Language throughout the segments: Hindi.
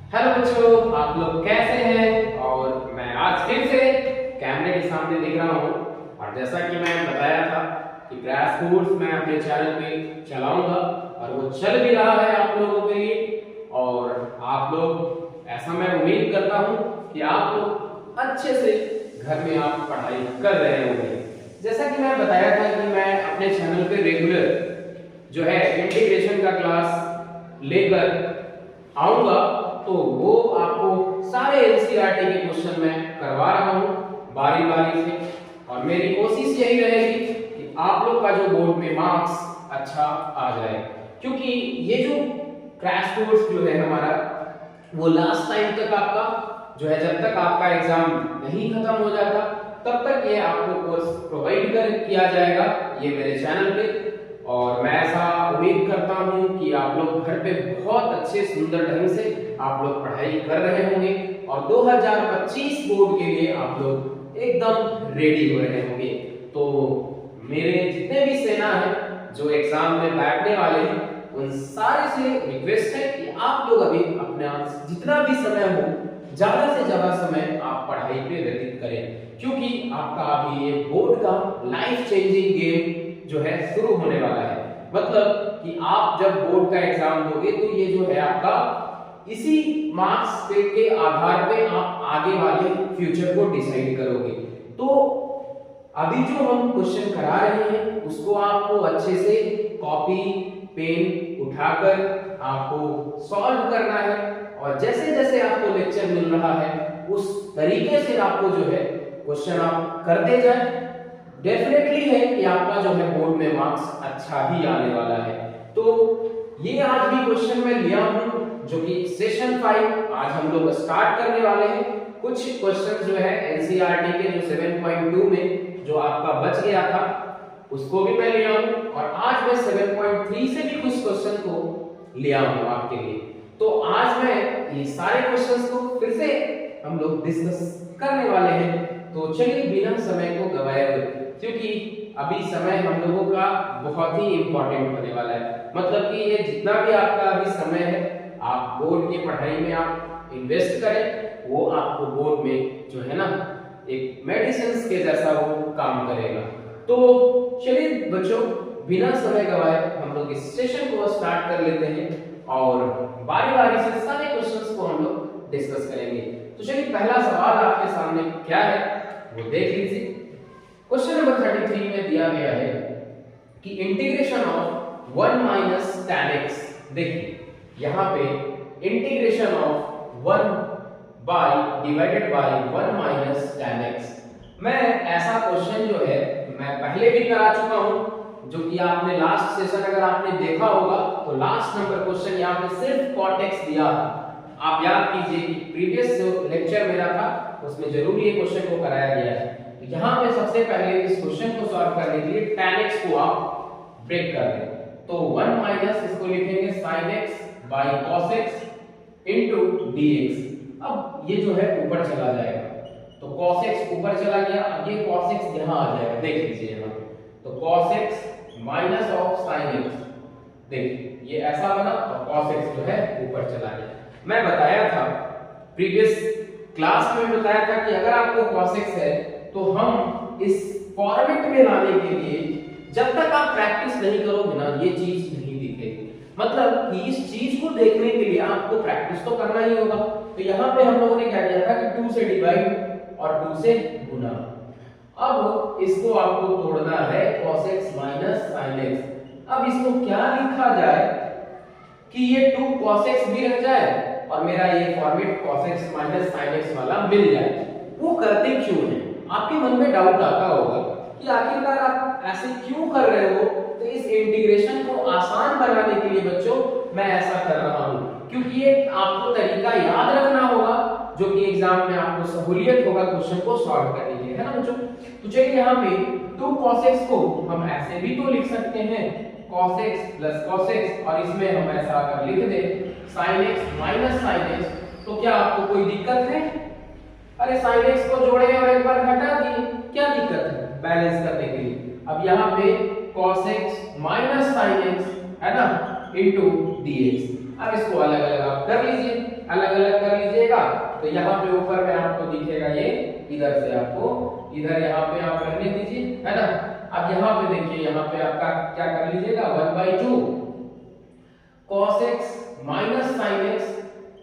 हेलो बच्चों, आप लोग कैसे हैं? और मैं आज फिर से कैमरे के सामने दिख रहा हूँ। और जैसा कि मैं बताया था कि क्रैश कोर्स मैं अपने चैनल पे चलाऊंगा और वो चल भी रहा है आप लोगों के लिए। और आप लोग, ऐसा मैं उम्मीद करता हूँ कि आप लोग अच्छे से घर में आप पढ़ाई कर रहे होंगे। जैसा कि मैं बताया था कि मैं अपने चैनल पे रेगुलर जो है इंटीग्रेशन का क्लास लेकर आऊंगा, तो वो आपको सारे एनसीईआरटी के क्वेश्चन मैं करवा रहा हूं बारी बारी से। और मेरी कोशिश यही रहेगी कि आप लोग का जो बोर्ड में मार्क्स अच्छा आ जाए, क्योंकि ये जो क्रैश कोर्स जो है हमारा, वो लास्ट टाइम तक आपका जो है, जब तक आपका एग्जाम नहीं खत्म हो जाता तब तक ये आपको कोर्स प्रोवाइड किया जाएगा ये मेरे चैनल पे। और मैं ऐसा उम्मीद करता हूं कि आप लोग घर पे बहुत अच्छे सुंदर ढंग से आप लोग पढ़ाई कर रहे होंगे और 2025 बोर्ड के लिए आप लोग एकदम रेडी हो रहे होंगे। तो मेरे जितने भी सेना है जो एग्जाम में बैठने वाले हैं, उन सारे से रिक्वेस्ट है कि आप लोग अभी अपना जितना भी समय हो, ज्यादा से ज्यादा समय आप पढ़ाई पे व्यतीत करें, क्योंकि आपका अभी ये बोर्ड का लाइफ चेंजिंग गेम जो है शुरू होने वाला है। मतलब कि आप जब बोर्ड का एग्जाम दोगे तो ये जो है आपका इसी मार्क्स पे के आधार पे आप आगे वाले फ्यूचर को डिसाइड करोगे। तो अभी जो हम क्वेश्चन करा रहे हैं उसको आपको अच्छे से कॉपी पेन उठाकर आपको सॉल्व करना है। और जैसे जैसे आपको लेक्चर मिल रहा है उस तरीके से आपको जो है क्वेश्चन आप करते जाए। डेफिनेटली है कि आपका जो है बोर्ड में मार्क्स अच्छा ही आने वाला है। तो ये आज भी क्वेश्चन मैं लिया हूं जो कि सेशन 5 आज हम लोग स्टार्ट करने वाले हैं। कुछ क्वेश्चन जो है एनसीईआरटी के जो 7.2 में जो आपका बच गया था उसको भी मैं लिया हूं, और आज मैं 7.3 से भी कुछ क्वेश्चन को लिया हूं आपके लिए। तो आज मैं ये सारे क्वेश्चंस को फिर से हम लोग डिस्कस करने वाले हैं। तो चलिए बिना समय को गवाए हुए, क्योंकि अभी समय हम लोगों का बहुत ही इंपॉर्टेंट होने वाला है। मतलब कि ये जितना भी आपका अभी समय है आप बोर्ड की पढ़ाई में आप इन्वेस्ट करें, वो आपको बोर्ड में जो है ना एक मेडिसिन के जैसा वो काम करेगा। तो चलिए बच्चों, बिना समय गवाए हम लोग इस सेशन को स्टार्ट कर लेते हैं और बारी बारी से सारे क्वेश्चंस को हम लोग डिस्कस करेंगे। तो चलिए पहला सवाल आपके सामने क्या है वो देख लीजिए। क्वेश्चन नंबर 33 में दिया गया है कि integration of 1 minus tan x, देखिए यहाँ पे integration of 1 by divided by 1 minus tan x। मैं ऐसा क्वेश्चन जो है मैं पहले भी करा चुका हूं, जो कि आपने लास्ट सेशन अगर आपने देखा होगा तो लास्ट नंबर क्वेश्चन यहाँ पे सिर्फ cot x दिया था। आप याद कीजिए कि प्रीवियस जो लेक्चर मेरा था उसमें जरूर ये क्वेश्चन को कराया गया है। तो यहाँ पे सबसे पहले इस क्वेश्चन को सॉल्व करने के लिए tan x को आप ब्रेक कर दें, तो 1 माइनस इसको लिखेंगे sin x by cos x into dx। अब ये जो है ऊपर चला जाएगा, तो cos x ऊपर चला गया, अब ये cos x यहाँ आ जाएगा, देख लीजिए यहाँ। तो cos x minus of sin x, देखिए ये ऐसा बना और cos x जो है ऊपर चला गया। मैं बताया था प्रीवियस क्लास में बताया था कि अगर आपको cos x है तो हम इस फॉर्मेट में लाने के लिए जब तक आप प्रैक्टिस नहीं करोगे ना ये चीज नहीं दिखेगी। मतलब कि इस चीज को देखने के लिए आपको प्रैक्टिस तो करना ही होगा। तो यहाँ पे हम लोगों ने क्या किया था कि 2 से डिवाइड और 2 से गुना। अब इसको आपको तोड़ना है cos x minus sin x। अब इसको क्या लिखा जाए कि ये 2 cos x भी रह जाए और मेरा ये format cos x minus sin x वाला मिल जाए। वो करते क्यों है? आपके मन में डाउट आता होगा कि आखिरकार आप ऐसे क्यों कर रहे हो। तो इस इंटीग्रेशन को आसान बनाने के लिए बच्चों मैं ऐसा कर रहा हूं, क्योंकि ये आपको तरीका याद रखना होगा जो कि एग्जाम में आपको सहूलियत होगा क्वेश्चन को सॉल्व करने के लिए, है ना बच्चों। तो चलिए यहाँ पे 2 cos x को हम ऐसे भी तो लिख सकते हैं cos x plus cos x, और इसमें हम ऐसा अगर लिख दें sin x minus sin x, तो क्या आपको कोई दिक्कत है? अरे sin x को जोड़े और एक बार घटा दिए, क्या दिक्कत है बैलेंस करने के लिए। अब यहाँ पे cos x minus sin x है ना, इंटू dx। अब इसको अलग अलग आप कर लीजिए, अलग अलग कर लीजिएगा तो यहाँ पे ऊपर में आपको दिखेगा ये, इधर से आपको इधर यहाँ पे आप रहने दीजिए, है ना। अब यहाँ पे देखिए, यहाँ पे आपका क्या कर लीजिएगा 1/2 cos x minus sin x,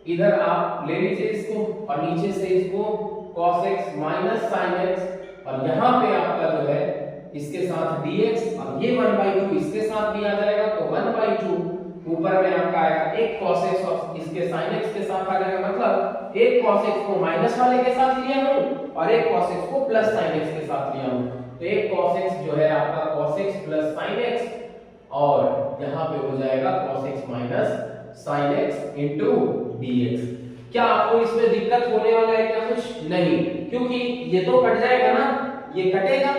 इधर आप ले लीजिए इसको और नीचे से इसको cos x minus sin x, और यहाँ पे आपका जो है इसके साथ dx, और ये 1/2 इसके साथ भी आ जाएगा तो 1/2 ऊपर में आपका आएगा एक cos x और इसके sin x के साथ आ जाएगा, मतलब एक cos x को माइनस वाले के साथ लिया हूं और एक cos x को प्लस sin x के साथ लिया हूं, तो एक cos x जो है आपका cos x plus sin x, और यहाँ पे हो जाएगा cos x minus sin x into dx। क्या आपको इसमें दिक्कत होने वाला है क्या? कुछ नहीं, क्योंकि ये तो कट जाएगा ना, ये कटेगा,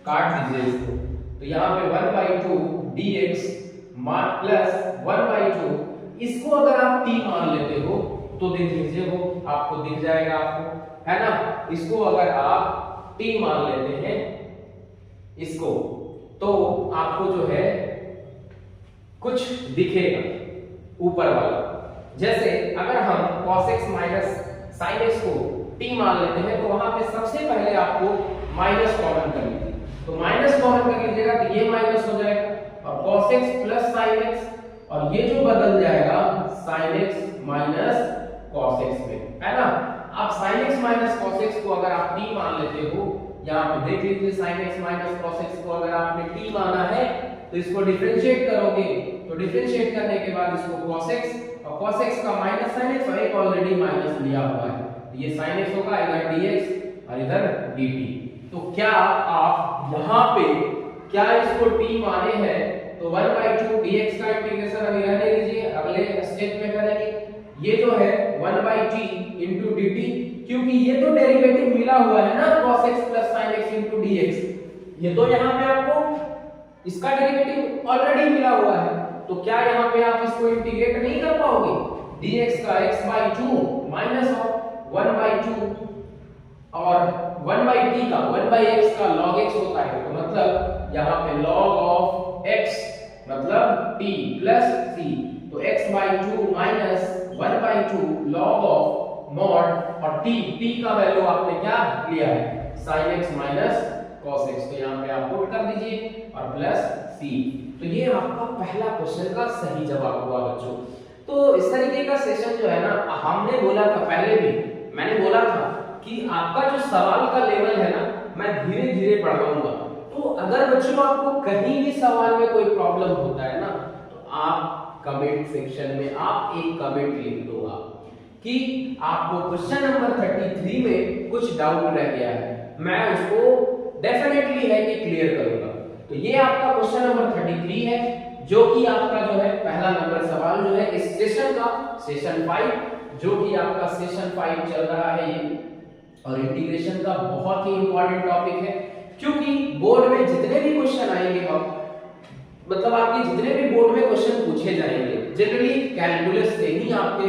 काट दीजिए इसको, तो यहाँ पे 1/2 dx प्लस 1/2, इसको अगर आप t मान लेते हो तो देख लीजिए वो आपको दिख जाएगा आपको, है ना। इसको अगर आप t मान लेते हैं इसको, तो आपको जो है कुछ दिखेगा ऊपर वाला। जैसे अगर हम cos x minus sin x को t मान लेते हैं तो वहां पे सबसे पहले आपको माइनस कॉमन कर लीजिए, तो माइनस कॉमन कर लीजिएगा तो ये माइनस हो जाएगा और cos x plus sin x, और ये जो बदल जाएगा sin x minus cos x में, है ना। अब sin x minus cos x को अगर आप t मान लेते हो, यहाँ पे देख लीजिए sin x minus cos x को अगर आपने t माना है तो इसको डिफरेंशिएट करोगे, तो डिफरेंशिएट करने के बाद इसको cos x और cos x का माइनस sin x, और एक ऑलरेडी माइनस लिया हुआ है, तो ये sin x होगा, इधर dx और इधर dt। तो क्या आप यहाँ पे क्या इसको t माने हैं तो 1/2 dx का इंटीग्रेशन अभी रहने दीजिए, अगले स्टेप में करेंगे। ये जो है 1/t into dt, क्योंकि ये तो डेरिवेटिव मिला हुआ है ना cos x plus sin x into dx, ये तो यहाँ पे आपको इसका डेरिवेटिव ऑलरेडी मिला हुआ है, तो क्या यहाँ पे आप इसको इंटीग्रेट नहीं कर पाओगे। dx का x/2 माइनस 1/2 और 1/t का 1/x का log x होता है, तो मतलब यहाँ पे log of x मतलब t प्लस c, तो x/2 minus 1/2 log of mod और t का वैल्यू आपने क्या लिया है sin x minus cos x, तो यहाँ पे आप पुट कर दीजिए और प्लस c। तो ये आपका पहला क्वेश्चन का सही जवाब हुआ बच्चों। तो इस तरीके का सेशन जो है ना, हमने बोला था पहले भी, मैंने बोला था कि आपका जो सवाल का लेवल है ना, मैं धीरे धीरे बढ़ाऊंगा। तो अगर बच्चों आपको कहीं भी सवाल में कोई प्रॉब्लम होता है ना, तो आप कमेंट सेक्शन में आप एक कमेंट लिख दो आप कि आपको क्वेश्चन नंबर 33 में कुछ डाउट रह गया है, मैं उसको डेफिनेटली है कि क्लियर करूंगा। तो ये आपका क्वेश्चन नंबर 33 है, जो कि आपका जो है पहला नंबर सवाल जो है इस सेशन का, सेशन 5, जो कि आपका सेशन 5 चल रहा है ये, और इंटीग्रेशन का बहुत ही इंपॉर्टेंट टॉपिक है, क्योंकि बोर्ड में जितने भी क्वेश्चन आएंगे, मतलब आपके जितने भी बोर्ड में क्वेश्चन पूछे जाएंगे, जनरली कैलकुलस से ही आपके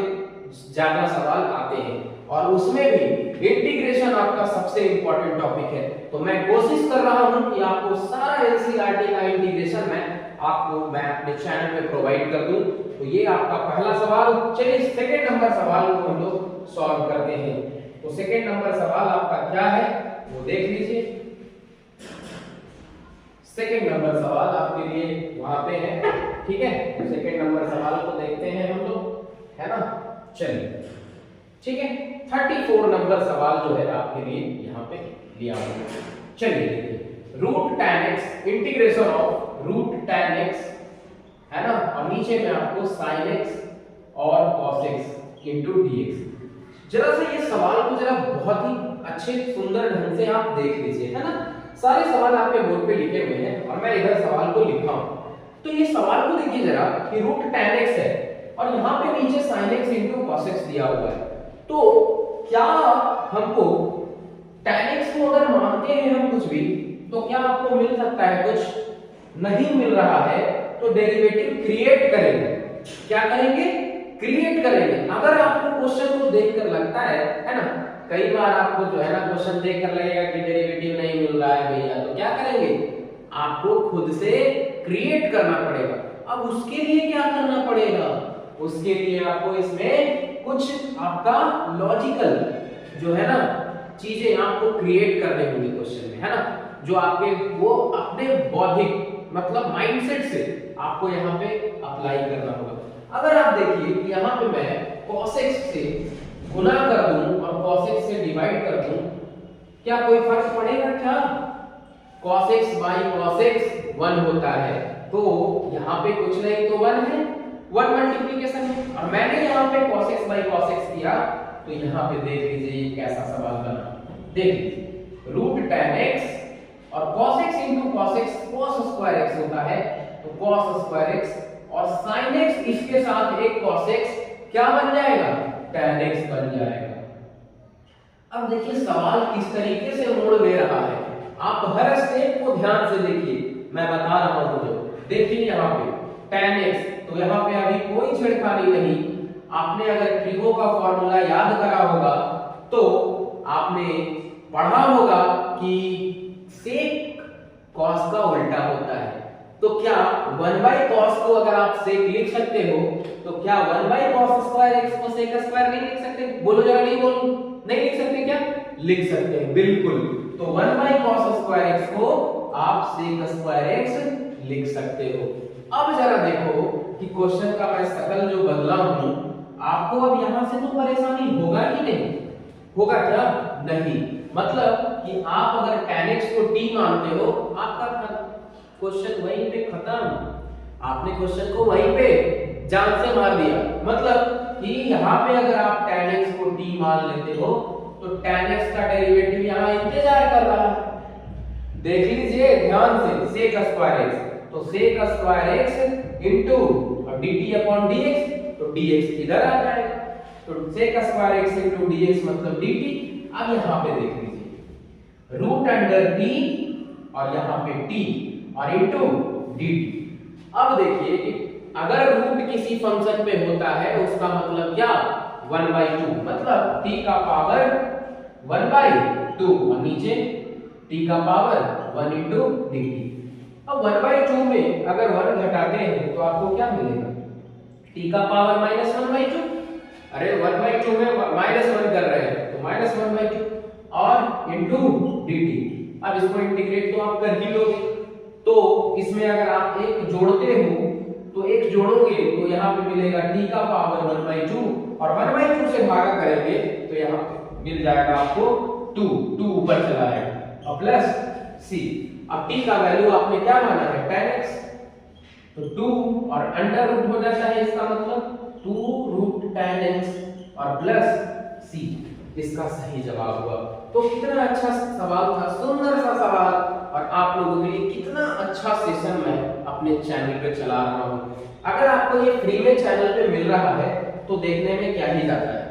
ज्यादा सवाल आते हैं, और उसमें भी इंटीग्रेशन आपका सबसे इंपॉर्टेंट टॉपिक है। तो मैं कोशिश कर रहा हूं कि आपको सारा एनसीईआरटी का इंटीग्रेशन मैं अपने चैनल में प्रोवाइड कर दूं। तो ये आपका पहला सवाल। चलिए सेकंड नंबर सवाल को हम लोग सॉल्व करते हैं। तो सेकंड नंबर सवाल आपका क्या है वो देख लीजिए। सेकंड नंबर सवाल आपके लिए वहां पे है, ठीक है। तो सेकंड नंबर सवाल को देखते हैं हम लोग, है ना। चलिए ठीक है, 34 नंबर सवाल जो है आपके लिए यहाँ पे लिया हुआ है। चलिए देखिए, root tan x integration of root tan x, है ना, और नीचे में आपको sin x और cos x into dx। जरा सा ये सवाल को जरा बहुत ही अच्छे सुंदर ढंग से आप देख लीजिए, है ना। सारे सवाल आपके बोर्ड पे लिखे हुए हैं और मैं इधर सवाल को लिखा हूं। तो ये सवाल को देखिए जरा कि रूट tan x है और यहाँ पे नीचे sin x into cos x दिया हुआ है। तो क्या हमको tan x को अगर मानते हैं हम कुछ भी, तो क्या आपको मिल सकता है कुछ? नहीं मिल रहा है, तो डेरिवेटिव क्रिएट करेंगे। क्या करेंगे? क्रिएट करेंगे। अगर आपको क्वेश्चन को देखकर लगता है ना, कई बार आपको जो है ना क्वेश्चन देखकर लगेगा कि डेरिवेटिव नहीं मिल रहा है भैया, तो क्या करेंगे? आपको खुद से क्रिएट करना पड़ेगा। अब उसके लिए क्या करना पड़ेगा, उसके लिए आपको इसमें कुछ आपका लॉजिकल जो है ना चीजें आपको क्रिएट करने होंगी क्वेश्चन में, है ना, जो आपके वो अपने बौद्धिक मतलब माइंडसेट से आपको यहाँ पे अप्लाई करना होगा। अगर आप देखिए कि यहाँ पे मैं cos x से गुना कर दूं और cos x से डिवाइड कर दूं, क्या कोई फर्क पड़ेगा क्या? cos x by cos x 1 होता है, तो यहाँ पे कुछ नहीं तो 1 है, 1 मल्टीप्लिकेशन है, और मैंने यहाँ पे cos x by cos x किया, तो यहाँ पे देख लीजिए ये कैसा सवाल बना। देख लीजिए रूट tan x और cos x into cos x cos square x होता है, तो cos स्क्वायर x और sin x इसके साथ एक cos x क्या बन जाएगा, tan x बन जाएगा। अब देखिए सवाल किस तरीके से मोड़ ले रहा है, आप हर स्टेप को ध्यान से देखिए, मैं बता रहा हूं जो देखिए यहाँ पे tan x, तो यहाँ पे अभी कोई छेड़खानी नहीं। आपने अगर ट्रिगो का फॉर्मूला याद करा होगा तो आपने पढ़ा होगा कि sec cos का उल्टा होता है, तो क्या 1 by cos को अगर आप sec लिख सकते हो, तो क्या 1 by cos स्क्वायर x को sec स्क्वायर नहीं लिख सकते? बोलो जरा, नहीं बोलो, नहीं लिख सकते क्या? लिख सकते हैं, बिल्कुल। तो 1 by cos स्क्वायर x को आप sec स्क्वायर x लिख सकते हो। अब जरा देखो कि क्वेश्चन का मैं शकल जो बदला हूं, आपको अब यहां से तो परेशानी होगा कि नहीं होगा? क्या नहीं, मतलब कि आप अगर tan x को t मानते हो, आपका क्वेश्चन वहीं पे खत्म, आपने क्वेश्चन को वहीं पे जान से मार दिया। मतलब कि यहाँ पे अगर आप tan x को t मान लेते हो, तो tan x का डेरिवेटिव यहाँ इंतजार कर रहा है। देख लीजिए ध्यान से, sec स्क्वायर x, तो sec square x into dt upon dx, तो dx इधर आ जाएगा, तो sec square x into dx मतलब dt। अब यहाँ पे देख लीजिए रूट अंडर t और यहाँ पे t और इनटू dt। अब देखिए कि अगर रूट किसी फंक्शन पे होता है उसका मतलब क्या, 1/2, मतलब t का पावर 1/2 और नीचे t का पावर 1 इनटू dt। अब 1/2 में अगर 1 घटाते हैं तो आपको क्या मिलेगा, t का पावर -1/2। अरे 1/2 में -1 कर रहे हैं तो -1/2 और इनटू dt। अब इसको इंटीग्रेट तो आप कर ही लोगे, तो इसमें अगर आप एक जोड़ते हो तो एक जोड़ोगे तो यहाँ पे मिलेगा t का पावर 1/2 और 1/2 से भागा करेंगे तो यहाँ पे मिल जाएगा आपको 2 ऊपर चला आएगा और प्लस c। अब t का वैल्यू आपने क्या माना है, tan x, तो 2 और अंडर रूट हो जाता है, इसका मतलब 2 रूट tan x और प्लस c, इसका सही जवाब हुआ। तो कितना अच्छा सवाल था, सुंदर सा सवाल, और आप लोगों के लिए कितना अच्छा सेशन मैं अपने चैनल पे चला रहा हूँ। अगर आपको ये फ्री में चैनल पे मिल रहा है तो देखने में क्या ही जाता है,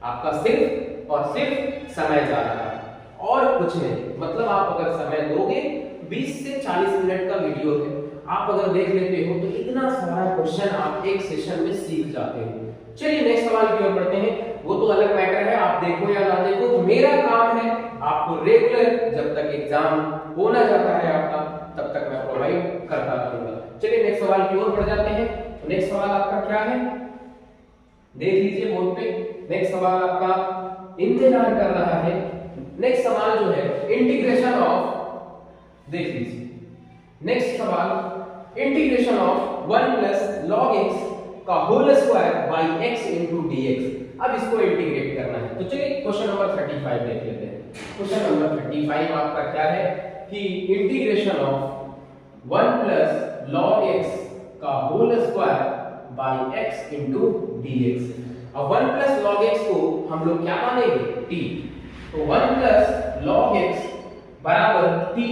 आपका सिर्फ और सिर्फ समय जा रहा है और कुछ नहीं। मतलब आप अगर समय दोगे, 20 से 40 मिनट का वीडियो है, आप अगर देख लेते हो तो इतना सारा क्वेश्चन आप एक सेशन में सीख जाते हो। चलिए नेक्स्ट सवाल की ओर बढ़ते हैं, वो तो अलग मैटर है, आप देखो या ना देखो, तो मेरा काम है आपको रेगुलर जब तक एग्जाम हो ना जाता है आपका, तब तक मैं प्रोवाइड करता रहूंगा। चलिए नेक्स्ट सवाल की ओर बढ़ जाते हैं। तो नेक्स्ट सवाल आपका क्या है, देख लीजिए बोर्ड पे। नेक्स्ट सवाल आपका इंतजार कर रहा है। नेक्स्ट सवाल जो है इंटीग्रेशन ऑफ, देख लीजिए नेक्स्ट सवाल integration of 1 plus log x का whole square by x into dx। अब इसको इंटीग्रेट करना है, तो चलिए क्वेश्चन नंबर 35 देख लेते हैं। क्वेश्चन नंबर 35 आपका क्या है कि integration of 1 plus log x का whole square by x into dx। अब 1 प्लस लॉग x को हम लोग क्या मानेंगे, t, तो 1 प्लस लॉग x बराबर t,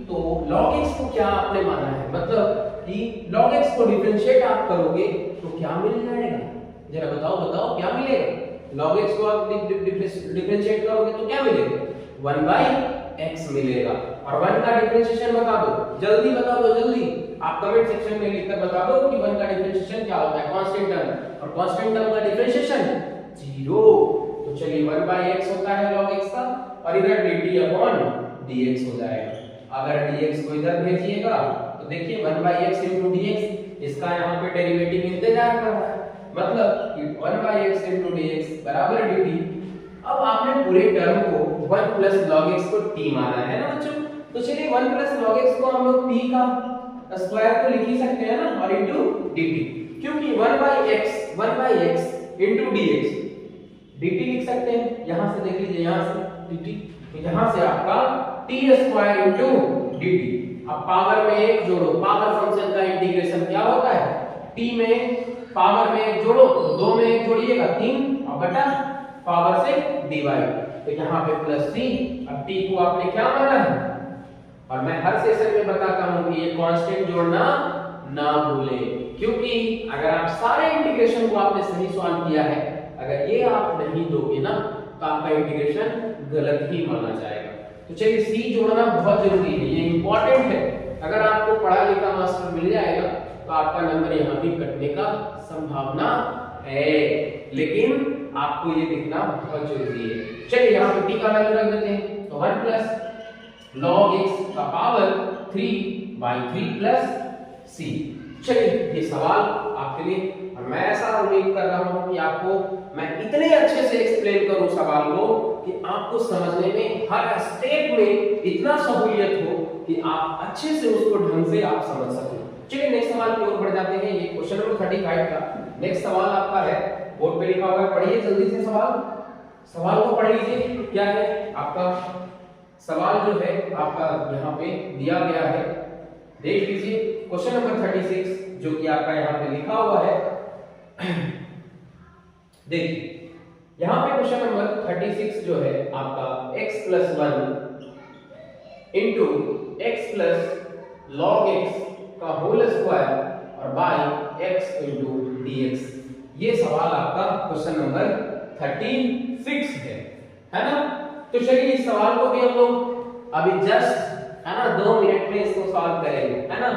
तो log x को क्या आपने माना है, मतलब कि log x को डिफरेंशिएट आप करोगे तो क्या मिल जाएगा, जरा बताओ बताओ क्या मिलेगा। log x को आप डिफरेंशिएट करोगे तो क्या मिलेगा, 1/x मिलेगा। और 1 का डिफरेंशिएशन बता दो, जल्दी बता दो, जल्दी आप कमेंट सेक्शन में लिखकर बता दो कि 1 का डिफरेंशिएशन क्या होता है, कांस्टेंट टर्म, और कांस्टेंट टर्म का डिफरेंशिएशन 0। तो चलिए 1/x होता है log x का, और इधर dt अपॉन dx हो जाएगा। अगर dx को इधर भेजिएगा तो देखिए 1/x into dx इसका यहाँ पे डेरिवेटिव इंतजार कर रहा है, मतलब कि 1/x into dx बराबर dt। अब आपने पूरे टर्म को 1 plus log x को t माना है ना बच्चों, तो चलिए 1 plus log x को हम लोग t का स्क्वायर तो लिख ही सकते हैं ना, और इनटू dt, क्योंकि 1/x into dx dt लिख सकते हैं, यहां से देख लीजिए, यहां से dt, तो यहां से आपका t स्क्वायर इनटू dt। अब पावर में एक जोड़ो, पावर फंक्शन का इंटीग्रेशन क्या होता है, t में पावर में एक जोड़ो तो 2 में एक जोड़िएगा 3 और बटा पावर से डिवाइड, तो यहाँ पे प्लस c। अब t को आपने क्या माना है, और मैं हर सेशन में बताता हूं कि ये कांस्टेंट जोड़ना ना भूलें, क्योंकि अगर आप सारे इंटीग्रेशन को आपने सही सॉल्व किया है, अगर ये आप नहीं दोगे ना तो आपका इंटीग्रेशन गलत ही माना जाएगा। तो चलिए c जोड़ना बहुत जरूरी है, ये इंपॉर्टेंट है। अगर आपको पढ़ा लिखा मास्टर मिल जाएगा तो आपका नंबर यहाँ भी कटने का संभावना है, लेकिन आपको ये दिखना बहुत जरूरी है। चलिए यहाँ पे t का वैल्यू रख देते हैं, तो 1 plus log x का पावर 3/3 plus c। चलिए ये सवाल आपके लिए, और मैं ऐसा उम्मीद कर रहा हूँ कि आपको मैं इतने अच्छे से एक्सप्लेन करूँ सवाल को कि आपको समझने में हर स्टेप में इतना सहूलियत हो कि आप अच्छे से उसको ढंग से आप समझ सकें। चलिए नेक्स्ट सवाल की ओर बढ़ जाते हैं। ये क्वेश्चन नंबर 35 का नेक्स्ट सवाल आपका है, बोर्ड पे लिखा हुआ है, पढ़िए जल्दी से सवाल को पढ़ लीजिए। क्या है आपका सवाल, जो है आपका यहाँ पे दिया गया है, देख लीजिए क्वेश्चन नंबर 36 जो कि आपका यहाँ पे लिखा हुआ है। देखिए यहाँ पे क्वेश्चन नंबर 36 जो है आपका x plus 1 into x plus log x का होल स्क्वायर और बाय x into dx, ये सवाल आपका क्वेश्चन नंबर 36 है ना। तो चलिए इस सवाल को भी हम लोग अभी जस्ट है ना 2 मिनट में इसको सॉल्व करेंगे, है ना।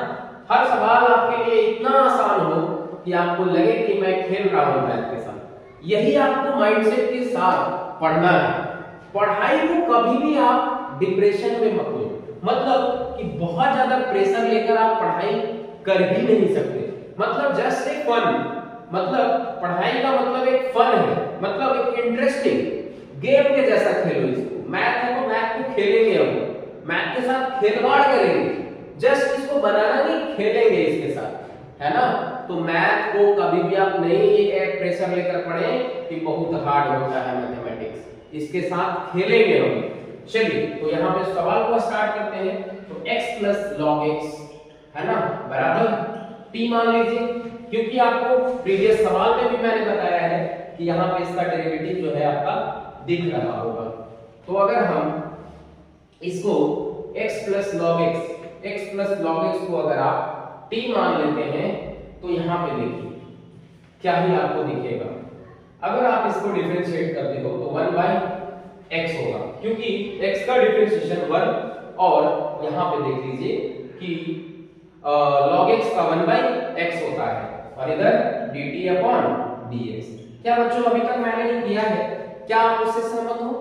हर सवाल आपके लिए इतना आसान हो कि आपको लगे कि मैं खेल रहा हूं मैथ के साथ। यही आपको माइंडसेट के साथ पढ़ना है। पढ़ाई को कभी भी आप डिप्रेशन में मत लो, मतलब कि बहुत ज्यादा प्रेशर लेकर आप पढ़ाई कर ही नहीं सकते। मतलब जस्ट एक फन, मतलब पढ़ाई का मतलब एक फन है, मतलब एक इंटरेस्टिंग गेम के जैसा खेलो इसको। मैथ है तो मैथ को खेलेंगे हम, मैथ के साथ खेलवाड़ करेंगे, जस्ट इसको बनाना नहीं, खेलेंगे इसके साथ, है ना। तो मैथ को कभी भी आप नहीं एक प्रेशर लेकर पढ़ें कि बहुत हार्ड होता है मैथमेटिक्स, इसके साथ खेलेंगे हम। चलिए तो यहाँ पे सवाल को स्टार्ट करते हैं। तो x plus log x है ना बराबर t मान लीजिए, क्योंकि आपको प्रीवियस सवाल में भी मैंने बताया है कि यहाँ पे इसका डेरिवेटिव जो है आपका दिख रहा होगा। तो अगर हम इसको x plus log x को अगर आप t मान लेते हैं तो यहाँ पे देखिए क्या ही आपको दिखेगा। अगर आप इसको डिफरेंशिएट करते हो तो 1/x होगा, क्योंकि x का डिफरेंशिएशन 1, और यहाँ पे देख लीजिए कि log x का 1/x होता है, और इधर dt/dx। क्या बच्चों अभी तक मैंने जो किया है, क्या आप उससे सहमत हो?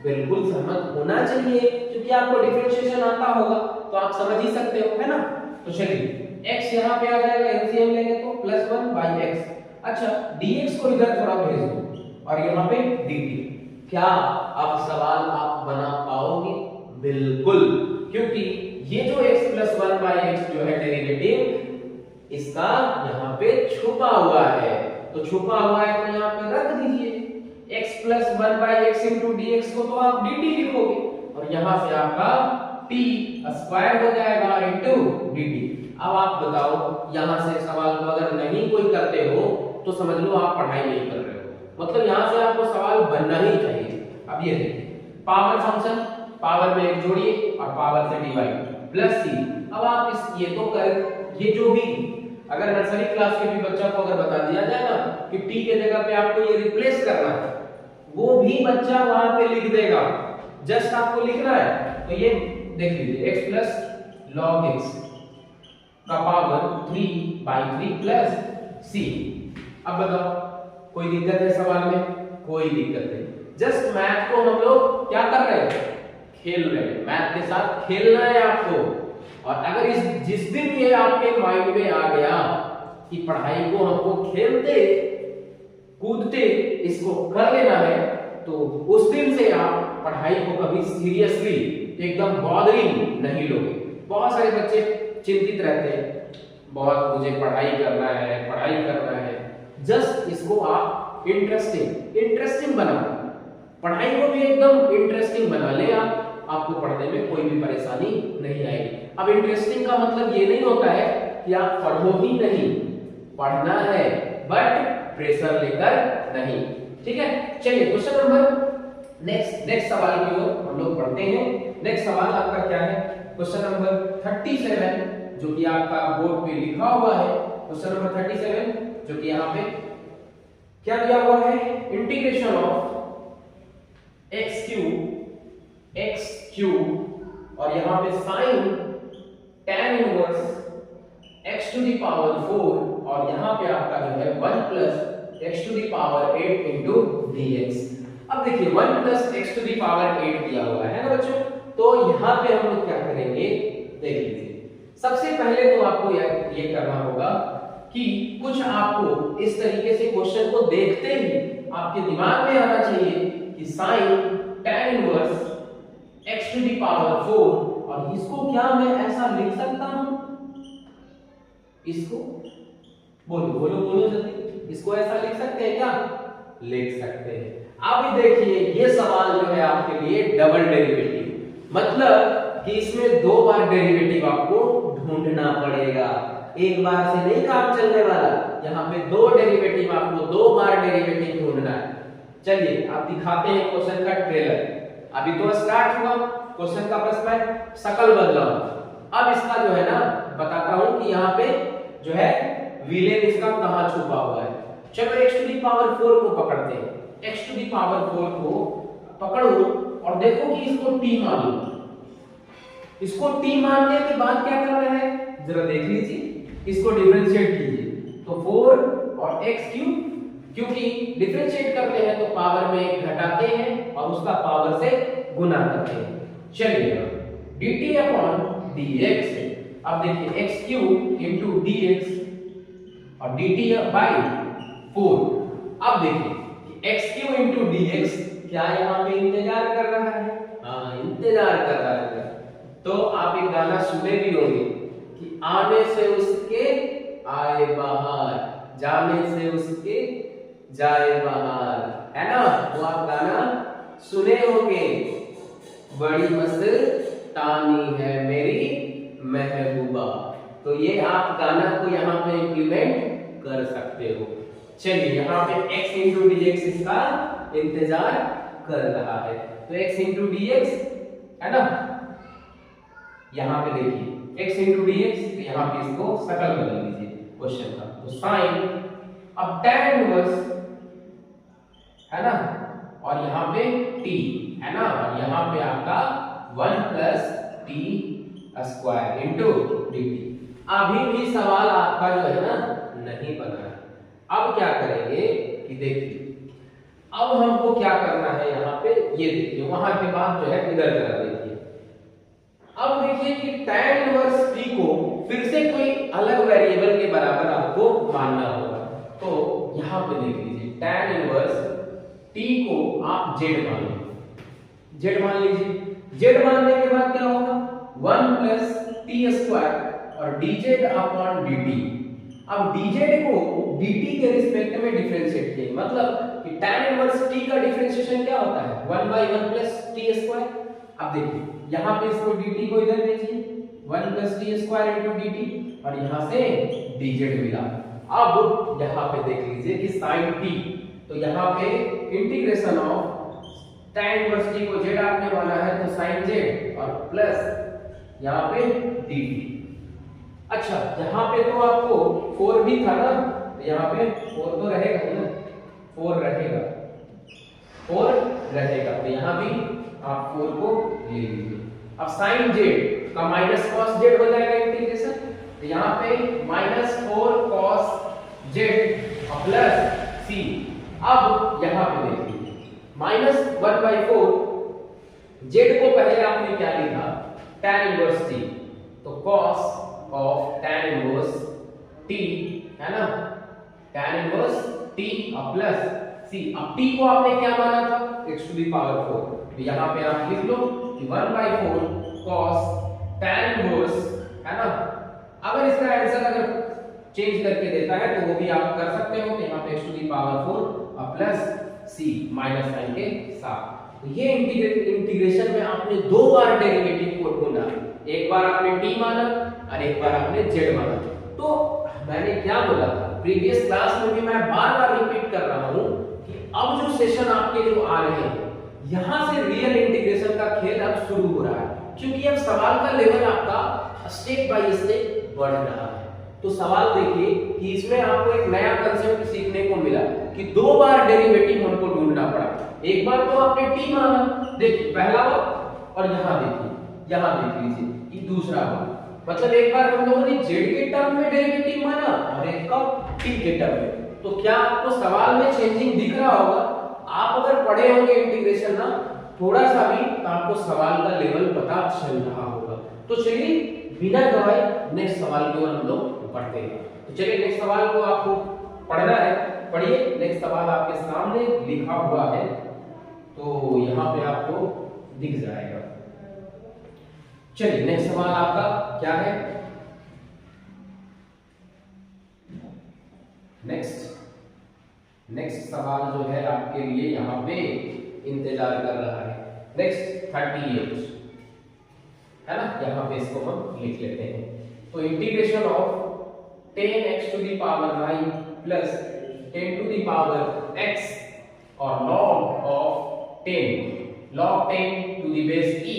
बिल्कुल सहमत होना चाहिए, क्योंकि आपको डिफरेंशिएशन आता होगा तो आप समझ ही सकते हो, है ना। तो चलिए x यहाँ पे आ जाएगा, एलसीएम लेंगे तो +1/x। अच्छा dx को इधर थोड़ा भेज दो और यहाँ पे dt। क्या अब सवाल आप बना पाओगे? बिल्कुल, क्योंकि ये जो x + 1/x जो है डेरिवेटिव, इसका यहाँ पे छुपा हुआ है, तो छुपा हुआ है तो यहाँ पे रख दीजिए। x + 1/x * dx को तो आप dt लिखोगे, और यहाँ से आपका t स्क्वायर हो जाएगा इनटू dt। अब आप बताओ, यहाँ से सवाल को अगर नहीं कोई करते हो तो समझ लो आप पढ़ाई नहीं कर रहे हो, मतलब यहाँ से आपको सवाल बनना ही चाहिए। अब ये देखिए पावर फंक्शन, पावर में एक जोड़िए और पावर से डिवाइड प्लस c। अब आप इस ये तो कर, ये जो भी अगर नर्सरी क्लास के भी बच्चा को अगर बता दिया जाए ना कि t के जगह पे आपको ये रिप्लेस करना है, वो भी बच्चा वहां पे लिख देगा, जस्ट आपको लिखना है। तो ये देख लीजिए x + log x का पावर 3/3 प्लस c। अब बताओ कोई दिक्कत है सवाल में? कोई दिक्कत नहीं, जस्ट मैथ को हम लोग क्या कर रहे हैं? खेल रहे हैं, मैथ के साथ खेलना है आपको। और अगर जिस दिन ये आपके माइंड में आ गया कि पढ़ाई को हमको खेलते कूदते इसको कर लेना है, तो उस दिन से आप पढ़ाई को कभी सीरियसली एकदम बॉदरिंग नहीं लोगे। बहुत सारे बच्चे चिंतित रहते हैं, बहुत मुझे पढ़ाई करना है। जस्ट इसको आप इंटरेस्टिंग बनाओ, पढ़ाई को भी एकदम इंटरेस्टिंग बना ले आप, आपको पढ़ने में कोई भी परेशानी नहीं आएगी। अब इंटरेस्टिंग का मतलब ये नहीं होता है कि आप पढ़ो ही नहीं, पढ़ना है बट प्रेशर लेकर नहीं, ठीक है। चलिए क्वेश्चन नंबर नेक्स्ट सवाल की ओर हम लोग पढ़ते हैं। नेक्स्ट सवाल आपका क्या है? क्वेश्चन नंबर 37 जो कि आपका बोर्ड पे लिखा हुआ है। क्वेश्चन नंबर 37 जो कि यहाँ पे क्या दिया हुआ है? इंटीग्रेशन ऑफ x क्यूब और यहाँ पे sine tan inverse x to the power 4 और यहाँ पे आपका जो है 1 plus x to the power 8 into dx। अब देखिए 1 plus x to the power 8 दिया हुआ है ना बच्चों, तो यहाँ पे हम लोग क्या करेंगे देख लीजिए। सबसे पहले तो आपको ये करना होगा कि कुछ आपको इस तरीके से क्वेश्चन को देखते ही आपके दिमाग में आना चाहिए कि sine tan inverse x to the power 4 और इसको क्या मैं ऐसा लिख सकता हूं? इसको बोलो जल्दी, इसको ऐसा लिख सकते हैं क्या? लिख सकते हैं। अब देखिए ये सवाल जो है आपके लिए डबल डेरिवेटिव, मतलब कि इसमें दो बार डेरिवेटिव आपको ढूंढना पड़ेगा, एक बार से नहीं काम चलने वाला। यहाँ पे दो डेरिवेटिव, आपको दो बार डेरिवेटिव ढूंढना है। चलिए आप दिखाते हैं क्वेश्चन का ट्रेलर। अभी तो स्टार्ट हुआ, क्वेश्चन का बस मैं शकल बदला हूं। अब इसका जो है ना बताता हूं कि यहाँ पे जो है विलेन इसका कहां छुपा हुआ है। चलो x टू दी पावर 4 को पकड़ते हैं। x टू दी पावर 4 को पकड़ो और देखो कि इसको t मान लो। इसको t मानने के बाद क्या करना है जरा देख लीजिए, इसको डिफरेंशिएट कीजिए। तो 4 और x क्यूब, क्योंकि डिफरेंशिएट करते हैं तो पावर में घटाते हैं और उसका पावर से गुना करते हैं। चलिए dt अपॉन dx, अब देखिए x क्यूब इंटू dx और dt बाई 4। अब देखिए कि x क्यूब इंटू dx क्या यहाँ पे इंतजार कर रहा है? हाँ इंतजार कर रहा है। तो आप एक गाना सुने भी होंगे कि आने से उसके आए बाहर, जाने से उसके जाए बाहर, है ना? वो आप गाना सुने होंगे। बड़ी मस्तानी है मेरी महबूबा, तो ये आप गाना को यहाँ पे इंप्लीमेंट कर सकते हो। चलिए यहाँ पे x इंटू dx इसका इंतजार कर रहा है, तो x इंटू dx है ना, यहाँ पे देखिए x इंटू dx, यहाँ पे इसको शकल बदल लीजिए क्वेश्चन का। तो साइन, अब tan इनवर्स है ना, और यहाँ पे t है ना, और यहाँ पे आपका 1 plus t square into dt। अभी भी सवाल आपका जो है ना नहीं बना है। अब क्या करेंगे कि देखिए, अब हमको क्या करना है यहाँ पे, ये देखिए वहां के बाद जो है इधर जरा देखिए। अब देखिए कि tan इनवर्स t को फिर से कोई अलग वेरिएबल के बराबर आपको मानना होगा। तो यहाँ पे देख लीजिए tan इनवर्स t को आप z मान लीजिए, z मान लीजिए। z मानने के बाद क्या होगा? 1 प्लस t स्क्वायर और dz अपॉन dt। अब dz को dt के रिस्पेक्ट में डिफरेंशिएट किए, मतलब कि tan इनवर्स t का डिफरेंशिएशन क्या होता है? 1/1 प्लस t स्क्वायर। अब देखिए यहाँ पे इसको dt को इधर भेजिए, 1 plus t square into dt और यहाँ से dz मिला। अब यहाँ पे देख लीजिए कि sin t, तो यहाँ पे integration of tan inverse t को z आपने माना है तो sin z और प्लस यहाँ पे dt। अच्छा यहाँ पे तो आपको 4 भी था ना, तो यहाँ पे 4 तो रहेगा ही ना, 4 रहेगा, 4 रहेगा, तो यहाँ भी आप 4 को ले लीजिए। अब sin z का माइनस cos z हो जाएगा इंटीग्रेशन, तो यहाँ पे -4 cos z और प्लस c। अब यहाँ पे देखिए -1/4, z को पहले आपने क्या लिखा? tan इनवर्स t, तो cos of tan inverse t है ना, tan inverse t plus c। अब t को आपने क्या माना था, x टू द पावर 4, तो यहाँ पे आप लिख लो कि 1/4 cos tan इनवर्स, है ना। अगर इसका आंसर अगर चेंज करके देता है तो वो भी आप कर सकते हो, तो यहाँ पे x to the power 4 plus c minus sine के साथ। तो ये इंटीग्रेशन में आपने दो बार डेरिवेटिव को ढूंढा, एक बार आपने t माना और एक बार आपने z माना। तो मैंने क्या बोला था प्रीवियस क्लास में भी, मैं बार बार रिपीट कर रहा हूं कि अब जो सेशन आपके जो आ रहे हैं, यहां से रियल इंटीग्रेशन का खेल अब शुरू हो रहा है, क्योंकि अब सवाल का लेवल आपका स्टेप बाय स्टेप बढ़ रहा है। तो सवाल देखिए कि इसमें आपको एक नया कंसेप्ट सीखने को मिला कि दो बार डेरिवेटिव हमको ढूंढना पड़ा। एक बार तो आपने t माना, देखिए पहला बार, और यहां देखिए, यहां देख लीजिए ये दूसरा बार, मतलब एक बार हम लोगों ने z के टर्म में डेरिवेटिव माना और एक का t के टर्म में। तो क्या आपको सवाल में चेंजिंग दिख रहा होगा? आप अगर पढ़े होंगे इंटीग्रेशन ना थोड़ा सा भी, तो आपको सवाल का लेवल पता चल रहा होगा। तो चलिए बिना गवाए नेक्स्ट सवाल की ओर हम लोग बढ़ते हैं। तो चलिए नेक्स्ट सवाल को आपको पढ़ना है, पढ़िए। नेक्स्ट सवाल आपके सामने लिखा हुआ है, तो यहाँ पे आपको दिख जाएगा। चलिए नेक्स्ट सवाल आपका क्या है? नेक्स्ट सवाल जो है आपके लिए यहाँ पे इंतजार कर रहा है। नेक्स्ट 38 है ना, यहाँ पे इसको हम लिख लेते हैं। तो integration of 10x to the power 9 plus 10 to the power x और log of 10 to the base e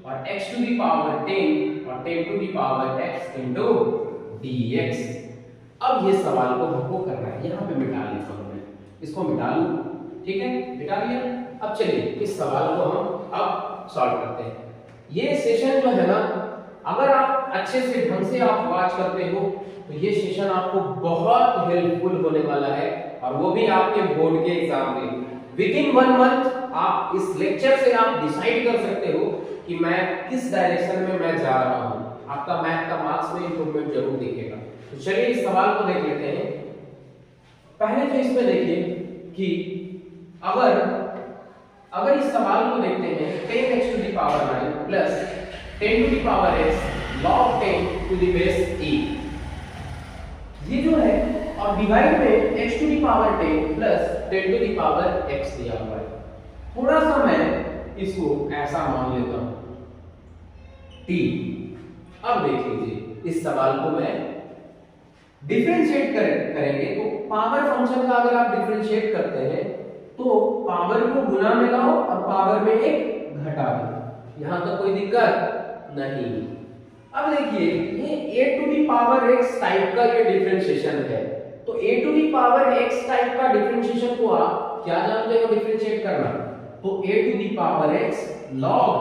और x टू द पावर 10 और 10 to the power x into dx। अब ये सवाल को हमको करना है, यहाँ पे मिटा लेता हूँ मैं, इसको मिटा लूं, ठीक है, मिटा लिया। अब चलिए इस सवाल को हम अब सॉल्व करते हैं। ये सेशन जो है ना, अगर आप अच्छे से ढंग से आप वॉच करते हो तो ये सेशन आपको बहुत हेल्पफुल होने वाला है, और वो भी आपके बोर्ड के एग्जाम में। विदिन 1 मंथ आप इस लेक्चर से आप डिसाइड कर सकते हो कि मैं किस डायरेक्शन में मैं जा रहा हूं। आपका मैथ का मार्क्स में इंप्रूवमेंट जरूर दिखेगा। तो चलिए इस सवाल को देख लेते हैं। पहले तो इसमें देखिए कि अगर इस सवाल को देखते हैं 10x to the power 9 plus 10 to the power x log 10 to the base e, ये जो है, और डिवाइड में x to the power 10 plus 10 to the power x दिया हुआ है। थोड़ा सा मैं इसको ऐसा मान लेता हूं t। अब देख लीजिए इस सवाल को मैं डिफरेंशिएट करेंगे, तो पावर फंक्शन का अगर आप डिफरेंशिएट करते हैं तो पावर को गुना में लाओ और पावर में एक घटा दो, यहां तक कोई दिक्कत नहीं। अब देखिए ये a to the power x type का ये डिफरेंशिएशन है, तो a to the power x type का डिफरेंशिएशन को आप क्या जानते हो डिफरेंशिएट करना? तो a to the power x log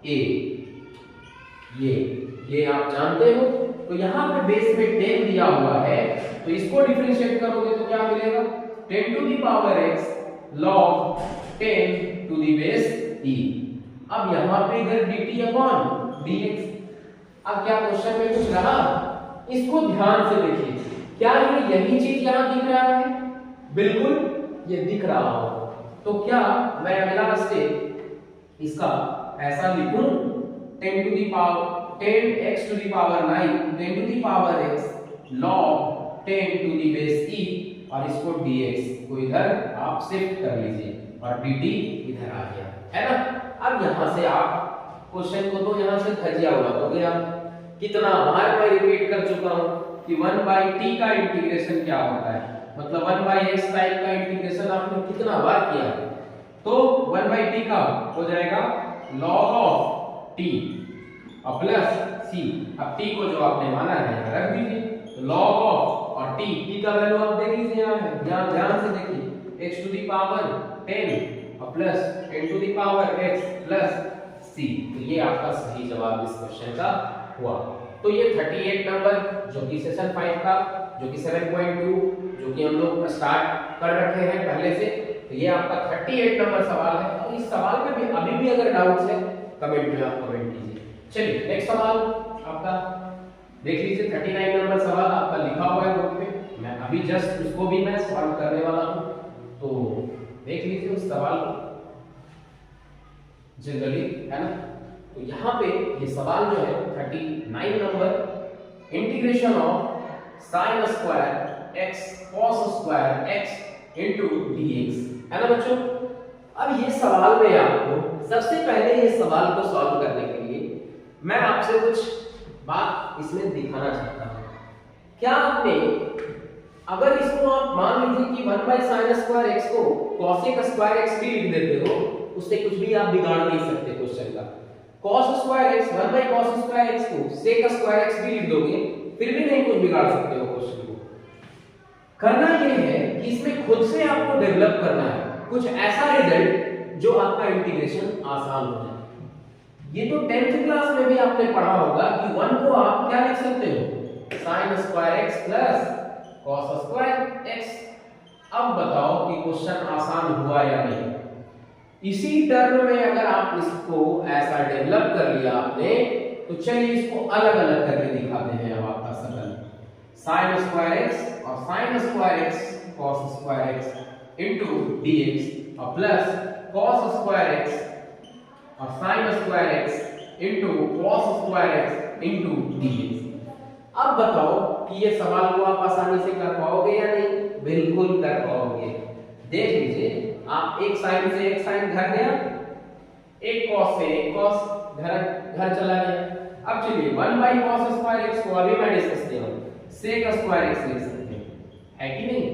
a, ये आप जानते हो। तो यहाँ पे बेस में 10 दिया हुआ है, तो इसको डिफरेंशिएट करोगे तो क्या मिलेगा? 10 to the power x log 10 to the base e। अब यहाँ पे इधर dt अपॉन dx। अब क्या क्वेश्चन में कुछ रहा? इसको ध्यान से देखिए, क्या ये यही चीज यहाँ दिख रहा है? बिल्कुल ये दिख रहा हो। तो क्या मैं अगला स्टेप इसका ऐसा लिखूं 10 to the power 10x to the power 9 10 to the power x log 10 to the base e, और इसको dx को इधर आप शिफ्ट कर लीजिए और dt इधर आ गया, है ना। अब यहां से आप क्वेश्चन को तो यहां से धजिया उड़ा दोगे। आप कितना बार मैं रिपीट कर चुका हूं कि 1/t का इंटीग्रेशन क्या होता है, मतलब 1/x टाइप का इंटीग्रेशन आपने कितना बार किया, तो 1/t का हो जाएगा log of t और प्लस c। अब t को जो आपने माना है रख दीजिए, तो log of और t का वैल्यू आप देख लीजिए, यहाँ है, ध्यान से देखिए, x टू दी पावर 10 और plus 10 to the power x plus c। तो ये आपका सही जवाब इस क्वेश्चन का हुआ। तो ये 38 नंबर जो कि सेशन 5 का, जो कि 7.2 जो कि हम लोग स्टार्ट कर रखे हैं पहले से, तो ये आपका 38 नंबर सवाल है। और इस सवाल में भी अभी भी अगर डाउट्स है कमेंट में आप कमेंट कीजिए। चलिए नेक्स्ट सवाल आपका देख लीजिए, 39 नंबर सवाल आपका लिखा हुआ है बोर्ड पे। अभी जस्ट उसको भी मैं सॉल्व करने वाला हूं, तो देख लीजिए उस सवाल को जनरली, है ना। तो यहाँ पे ये सवाल जो है 39 number, integration of sine square x cos square x into dx, है ना बच्चों। अब ये सवाल में आपको सबसे पहले ये सवाल को सॉल्व करने के लिए मैं आपसे कुछ बात इसमें दिखाना चाहता हूं। क्या आपने, अगर इसको आप मान लीजिए कि 1/sin² x को cos² x भी लिख देते हो, उससे कुछ भी आप बिगाड़ नहीं सकते क्वेश्चन का। cos² x 1/cos² x को sec² x भी लिख दोगे, फिर भी नहीं कुछ बिगाड़ सकते हो क्वेश्चन को। करना ये है कि इसमें खुद से आपको डेवलप करना है कुछ ऐसा रिजल्ट जो आपका इंटीग्रेशन आसान हो जाए। ये तो 10th क्लास में भी आपने पढ़ा होगा कि 1 को आप क्या लिख सकते हो, sin² x plus cos² x। अब बताओ कि क्वेश्चन आसान हुआ या नहीं। इसी टर्म में अगर आप इसको ऐसा डेवलप कर लिया आपने, तो चलिए इसको अलग अलग करके दिखाते हैं। अब आपका सकल sin² x और sin² x cos² x into dx और प्लस cos² x और sin² x into cos² x into dx। अब बताओ कि ये सवाल को आप आसानी से कर पाओगे या नहीं? बिल्कुल कर पाओगे। देख लीजिए, आप एक साइन से एक साइन घर गया, एक कॉस से एक कॉस घर चला गया। अब चलिए 1/cos² x को अभी मैं डिस्कस किया हूं, sec² x लिख सकते हैं, है कि नहीं।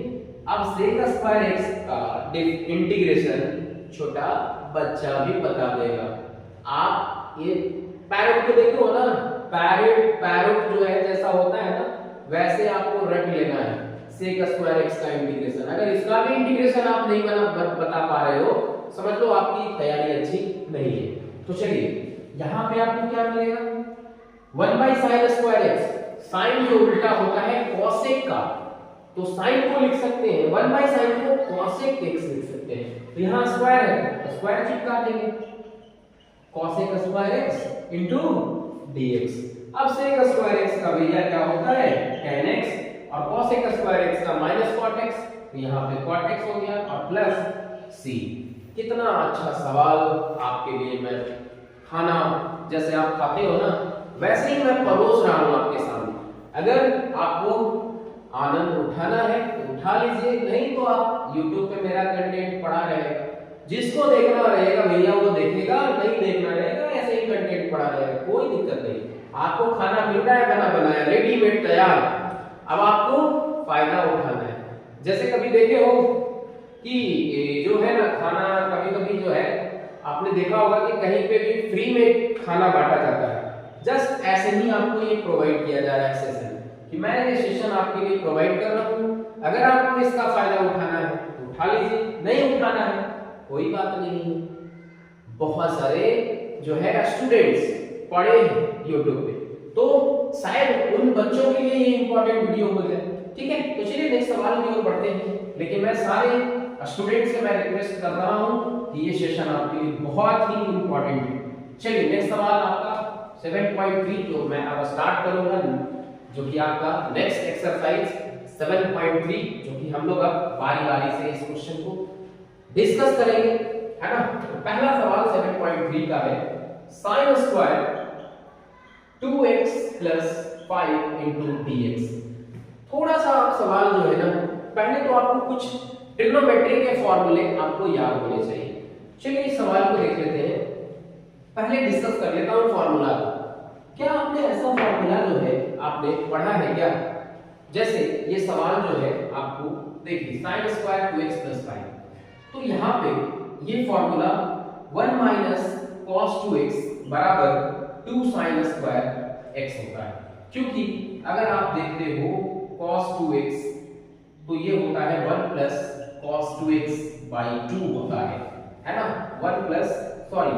अब sec² x का इंटीग्रेशन छोटा बच्चा भी बता देगा। आप ये पैरेट को देखे हो ना, पैरेट जो है जैसा होता है ना, वैसे आपको रट लेना है sec² x का इंटीग्रेशन। अगर इसका भी इंटीग्रेशन आप नहीं बता पा रहे हो, समझ लो आपकी तैयारी अच्छी नहीं है। तो चलिए यहाँ पे आपको क्या मिलेगा, 1/sin² x, साइन जो उल्टा होता है cosec का, तो साइन को लिख सकते हैं 1/sin को cosec x लिख सकते हैं। तो यहाँ स्क्वायर है तो स्क्वायर चिपका देंगे, cosec² x इनटू dx। अब sec² x का भैया क्या होता है tan x, और cosec² x का -cot x, तो यहाँ पे cot x हो गया और प्लस c। कितना अच्छा सवाल आपके लिए मैं खाना जैसे आप खाते हो ना, वैसे ही मैं परोस रहा हूँ आपके सामने। अगर आपको आनंद उठाना है तो उठा लीजिए, नहीं तो आप YouTube पे मेरा कंटेंट पड़ा रहेगा। जिसको देखना रहेगा भैया वो देखेगा, नहीं देखना रहेगा ऐसे ही कंटेंट पड़ा रहेगा, कोई दिक्कत नहीं। आपको खाना मिल रहा है बना बनाया, रेडीमेड तैयार, अब आपको फायदा उठाना है। जैसे कभी देखे हो कि जो है ना खाना, कभी-कभी जो है आपने देखा होगा कि कहीं पे भी फ्री में खाना बांटा जाता है। जस्ट ऐसे ही आपको ये प्रोवाइड किया जा रहा है सेशन, कि मैं ये सेशन आपके लिए प्रोवाइड कर रहा हूँ। अगर आपको इसका फायदा उठाना है तो उठा लीजिए, नहीं उठाना है कोई बात नहीं। बहुत सारे जो है स्टूडेंट्स पढ़े हैं YouTube पे, तो शायद उन बच्चों के लिए ये इंपॉर्टेंट वीडियो हो जाए। ठीक है, तो चलिए नेक्स्ट सवाल की ओर बढ़ते हैं। लेकिन मैं सारे स्टूडेंट्स से मैं रिक्वेस्ट कर रहा हूं कि ये सेशन आपके लिए बहुत ही इंपॉर्टेंट है। चलिए नेक्स्ट सवाल आपका 7.3 जो मैं अब स्टार्ट करूंगा, जो कि आपका नेक्स्ट एक्सरसाइज 7.3, जो कि हम लोग अब बारी-बारी से इस क्वेश्चन को डिस्कस करेंगे, है ना। तो पहला सवाल 7.3 का है, sin² 2x + 5 * dx। थोड़ा सा आप सवाल जो है ना, पहले तो आपको कुछ ट्रिग्नोमेट्री के फॉर्मूले आपको याद होने चाहिए। चलिए इस सवाल को देख लेते हैं। पहले डिस्कस कर लेता हूं फॉर्मूला को। क्या आपने ऐसा फॉर्मूला जो है आपने पढ़ा है क्या? जैसे ये सवाल जो है आपको देखिए sin² 2x + 5, तो यहाँ पे ये formula 1 - cos 2x = 2 sin² x होता है। क्योंकि अगर आप देखते हो cos 2x, तो ये होता है 1 + cos 2x/2 होता है ना। 1 प्लस cos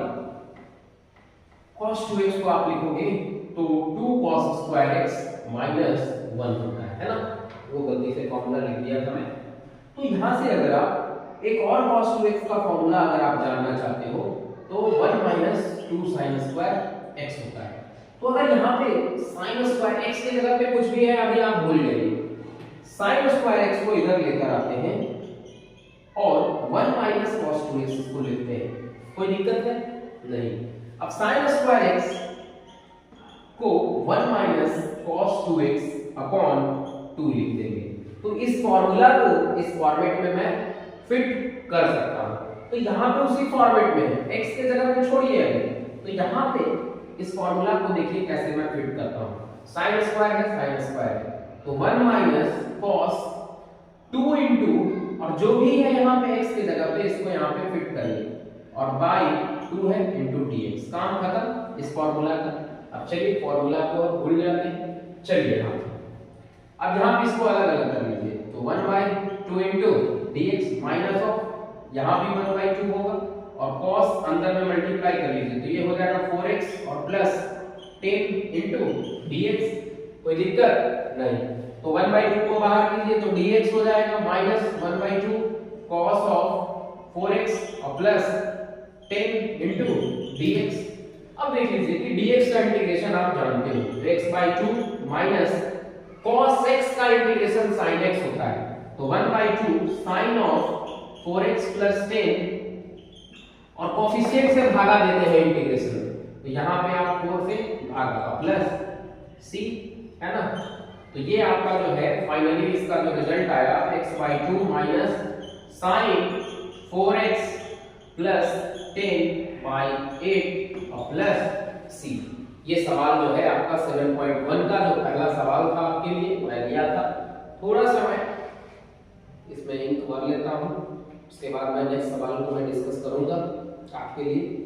2x को आप लिखोगे तो 2 cos² x - 1 होता है ना। वो गलती से फॉर्मूला लिख दिया था मैं। तो यहां से अगर आप एक और cos 2x का फॉर्मूला अगर आप जानना चाहते हो तो 1 - 2 sin² x होता है। तो अगर यहाँ पे sin² x की जगह पे कुछ भी है, अभी आप भूल जाइए, साइन स्क्वायर एक्स को इधर लेकर आते हैं और 1 माइनस कॉस 2x इसको लिखते हैं। कोई दिक्कत है? नहीं। अब साइन स्क्वायर एक्स को 1 माइनस कॉस 2x अपॉन 2 लिख देंगे। तो इस फॉर्मूला को इस फॉर्मेट में मैं फिट कर सकता हूं। तो यहां पे उसी फॉर्मेट में है, x के जगह पे छोड़िए अभी। तो यहां पे इस फॉर्मूला को देखिए कैसे मैं फिट करता हूं। साइन स्क्वायर है, साइन स्क्वायर है, तो 1 माइनस cos 2 इनटू और जो भी है यहाँ पे x की जगह पे इसको यहाँ पे फिट करिए और बाई 2 है इनटू dx। काम खत्म इस फॉर्मूला का। अब चलिए फॉर्मूला को भूल जाते हैं। चलिए यहाँ अब यहाँ पे इसको अलग अलग कर लीजिए। तो 1 by 2 into dx minus of यहाँ भी 1 बाई 2 होगा और cos अंदर में मल्टीप्लाई कर लीजिए तो ये हो जाएगा 4x और प्लस 10 इनटू dx। कोई दिक्कत नहीं। तो 1 बाई 2 को बाहर कीजिए तो dx हो जाएगा minus 1 by 2 cos of 4x और प्लस 10 इनटू dx। अब देख लीजिए कि dx का इंटीग्रेशन आप जानते हो, x by 2 minus cos x का इंटीग्रेशन sin x होता है। तो 1 by 2 sin of 4x plus 10 और कोफिशिएंट से भागा देते हैं इंटीग्रेशन। तो यहाँ पे आप 4 से भागा प्लस c है ना। तो ये आपका जो है फाइनली इसका जो रिजल्ट आया x by 2 minus sine 4x plus 10 by 8 और प्लस c। ये सवाल जो है आपका 7.1 का जो पहला सवाल था आपके लिए मैं लिया था। थोड़ा सा मैं इसमें इंक भर लेता हूँ, उसके बाद मैं नेक्स्ट सवाल को मैं डिस्कस करूंगा आपके लिए।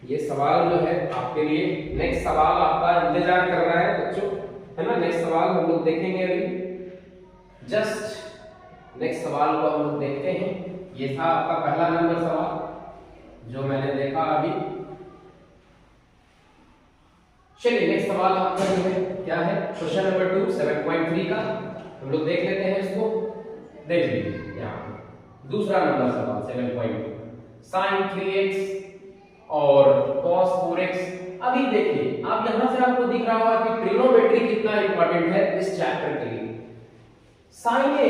ये सवाल जो है आपके लिए, नेक्स्ट सवाल आपका इंतजार कर रहा है बच्चों, है ना। नेक्स्ट सवाल हम लोग देखेंगे अभी। जस्ट नेक्स्ट सवाल को हम लोग देखते हैं। ये था आपका पहला नंबर सवाल जो मैंने देखा अभी। चलिए नेक्स्ट सवाल आपका जो है क्या है, क्वेश्चन नंबर 2 7.3 का हम लोग देख लेते हैं। इसको देख लीजिए यहाँ दूसरा नंबर सवाल 7.2 sin 3x और cos 4x। अभी देखिए अब यहां से आपको दिख रहा होगा कि ट्रिग्नोमेट्री कितना इंपॉर्टेंट है इस चैप्टर के लिए। sin a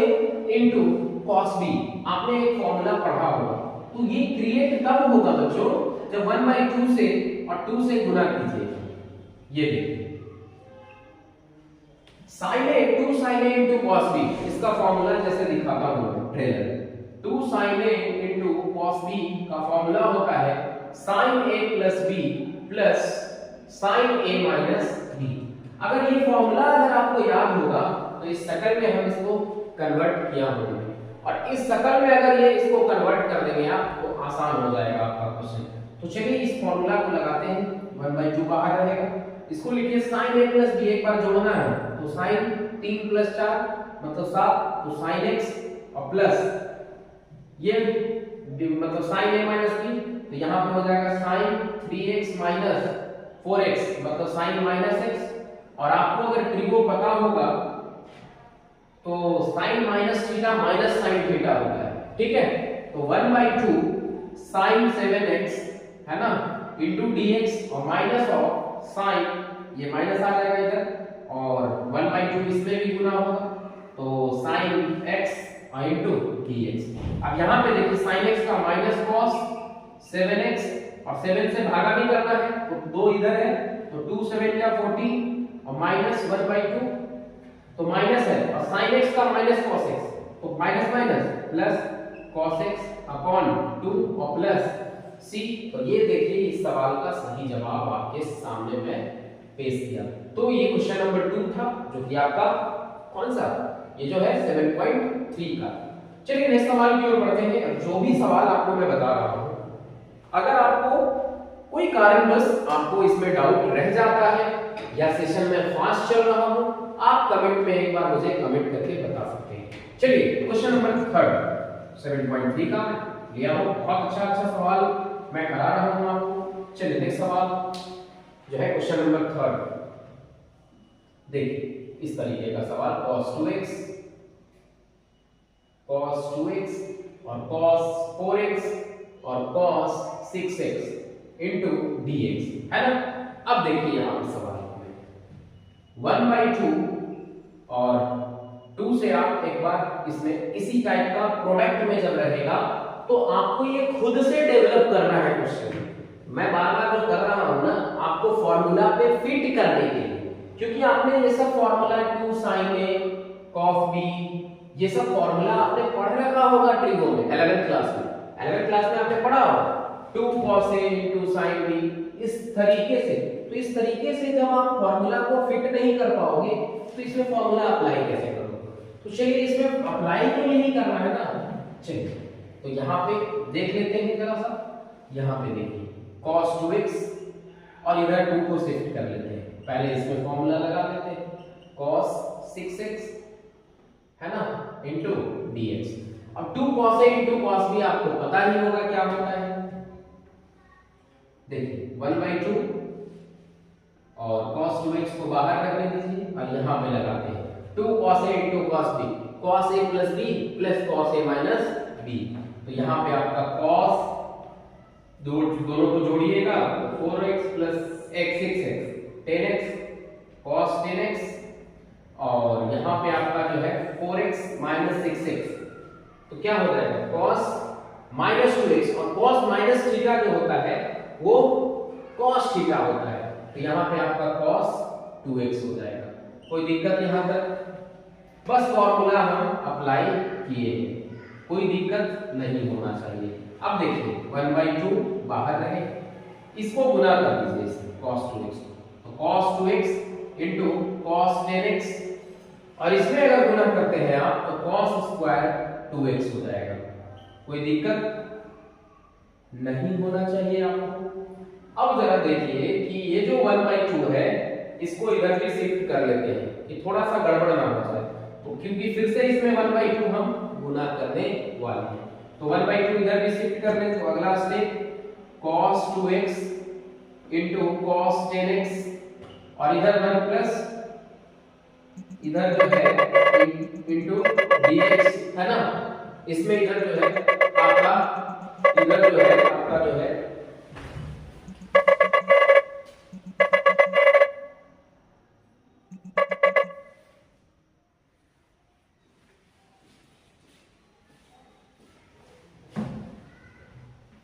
into cos b आपने एक फॉर्मूला पढ़ा होगा। तो ये क्रिएट कब होगा बच्चों, जब 1/2 से और 2 से गुना कीजिए। ये देखिए sin a 2 sin a into cos b, इसका फॉर्मूला जैसे दिखाता हूं trailer. 2 sin a into cos b का फॉर्मूला होता है sin a plus b plus sin a minus b। अगर ये फॉर्मूला अगर आपको याद होगा तो इस शक्ल में हम इसको कन्वर्ट किया होगा और इस शक्ल में अगर ये इसको कन्वर्ट कर देंगे आप तो आसान हो जाएगा आपका क्वेश्चन। तो चलिए इस फॉर्मूला को लगाते हैं। 1/2 बाहर रहेगा, इसको लिखिए sin a प्लस b, एक बार जोड़ना है तो sin 3 प्लस 4 मतलब 7, तो sin x और प्लस ये मतलब sin a माइनस b, तो यहाँ पे हो जाएगा sin 3x माइनस 4x मतलब sin माइनस x। और आपको अगर ट्रिगो पता होगा तो sin minus theta minus sin theta होता है, ठीक है। तो 1/2 sin 7x है ना इनटू dx और माइनस ऑफ sin, ये माइनस आ जाएगा इधर और 1/2 इसमें भी गुना होगा तो sin x इनटू dx। अब यहाँ पे देखिए sin x का माइनस cos 7x और 7 से भागा भी करना है तो 2 इधर है तो 2 7 या 14 और माइनस 1/2 तो माइनस है और sin x का माइनस cos x तो minus minus plus cos x upon 2 और प्लस c। तो ये देखिए इस सवाल का सही जवाब आपके सामने मैं पेश किया। तो ये क्वेश्चन नंबर 2 था जो कि आपका कौन सा, ये जो है 7.3 का। चलिए नेक्स्ट सवाल की ओर बढ़ते हैं। जो भी सवाल आपको मैं बता रहा हूं, अगर आपको कोई कारणवश आपको इसमें डाउट रह जाता है या सेशन में फास्ट चल रहा हो, आप कमेंट में एक बार मुझे कमेंट करके बता सकते हैं। चलिए क्वेश्चन नंबर 3 7.3 का लिया हूँ। बहुत अच्छा अच्छा सवाल मैं करा रहा हूँ आपको। चलिए नेक्स्ट सवाल जो है क्वेश्चन नंबर 3। देखिए इस तरीके का सवाल, cos 2x और cos 4x और cos 6x into dx है ना। अब देखिए यहाँ पे सवाल में 1/2 और 2 से आप एक बार इसमें इसी टाइप का प्रोडक्ट में जब रहेगा तो आपको ये खुद से डेवलप करना है क्वेश्चन। मैं बार बार जो कर रहा हूं ना आपको फॉर्मूला पे फिट करने के लिए, क्योंकि आपने ये सब formula 2 sin a cos b ये सब फॉर्मूला आपने पढ़ रखा होगा ट्रिगो में 11th क्लास में। 11th क्लास में आपने पढ़ा होगा 2 cos a into sin b इस तरीके से। तो इस तरीके से जब आप फॉर्मूला को फिट नहीं कर पाओगे तो इसमें फॉर्मूला अप्लाई कैसे करोगे? तो चलिए इसमें अप्लाई तो यही करना है ना। चलिए तो यहाँ पे देख लेते हैं जरा सा। यहाँ पे देखिए cos 2x और इधर 2 को शिफ्ट कर लेते हैं। पहले इसमें फॉर्मूला लगा देते हैं cos 6x है ना इनटू dx। अब 2 cos a into cos b आपको पता ही होगा क्या होता है। देखिए 1/2 और cos 2x को बाहर रखने दीजिए और यहाँ पे लगाते हैं 2 cos a into cos b, cos a plus b plus cos a minus b। तो यहाँ पे आपका cos दोनों को जोड़िएगा तो 4x plus x 6x 10x cos 10x और यहाँ पे आपका जो है 4x माइनस 6x। तो क्या हो जाएगा cos माइनस 2x और cos माइनस थीटा जो होता है वो cos थीटा होता है। तो यहाँ पे आपका cos 2x हो जाएगा। कोई दिक्कत यहाँ तक? बस फॉर्मूला हम अप्लाई किए, कोई दिक्कत नहीं होना चाहिए। अब देखिए 1/2 बाहर रहे, इसको गुना कर दीजिए इसमें cos 2x। तो cos 2x into cos 10x और इसमें अगर गुना करते हैं आप तो cos स्क्वायर 2x हो जाएगा। कोई दिक्कत नहीं होना चाहिए आपको। अब जरा देखिए कि ये जो 1/2 है इसको इधर भी शिफ्ट कर लेते हैं, ये थोड़ा सा गड़बड़ ना हो जाए। तो क्योंकि फिर से इसमें 1/2 हम गुना करने वाले हैं तो 1/2 इधर भी शिफ्ट कर लें। तो अगला step cos 2x into cos 10x और इधर 1 प्लस इधर जो है इनटू dx है ना। इसमें इधर जो है आपका इधर जो है आपका जो है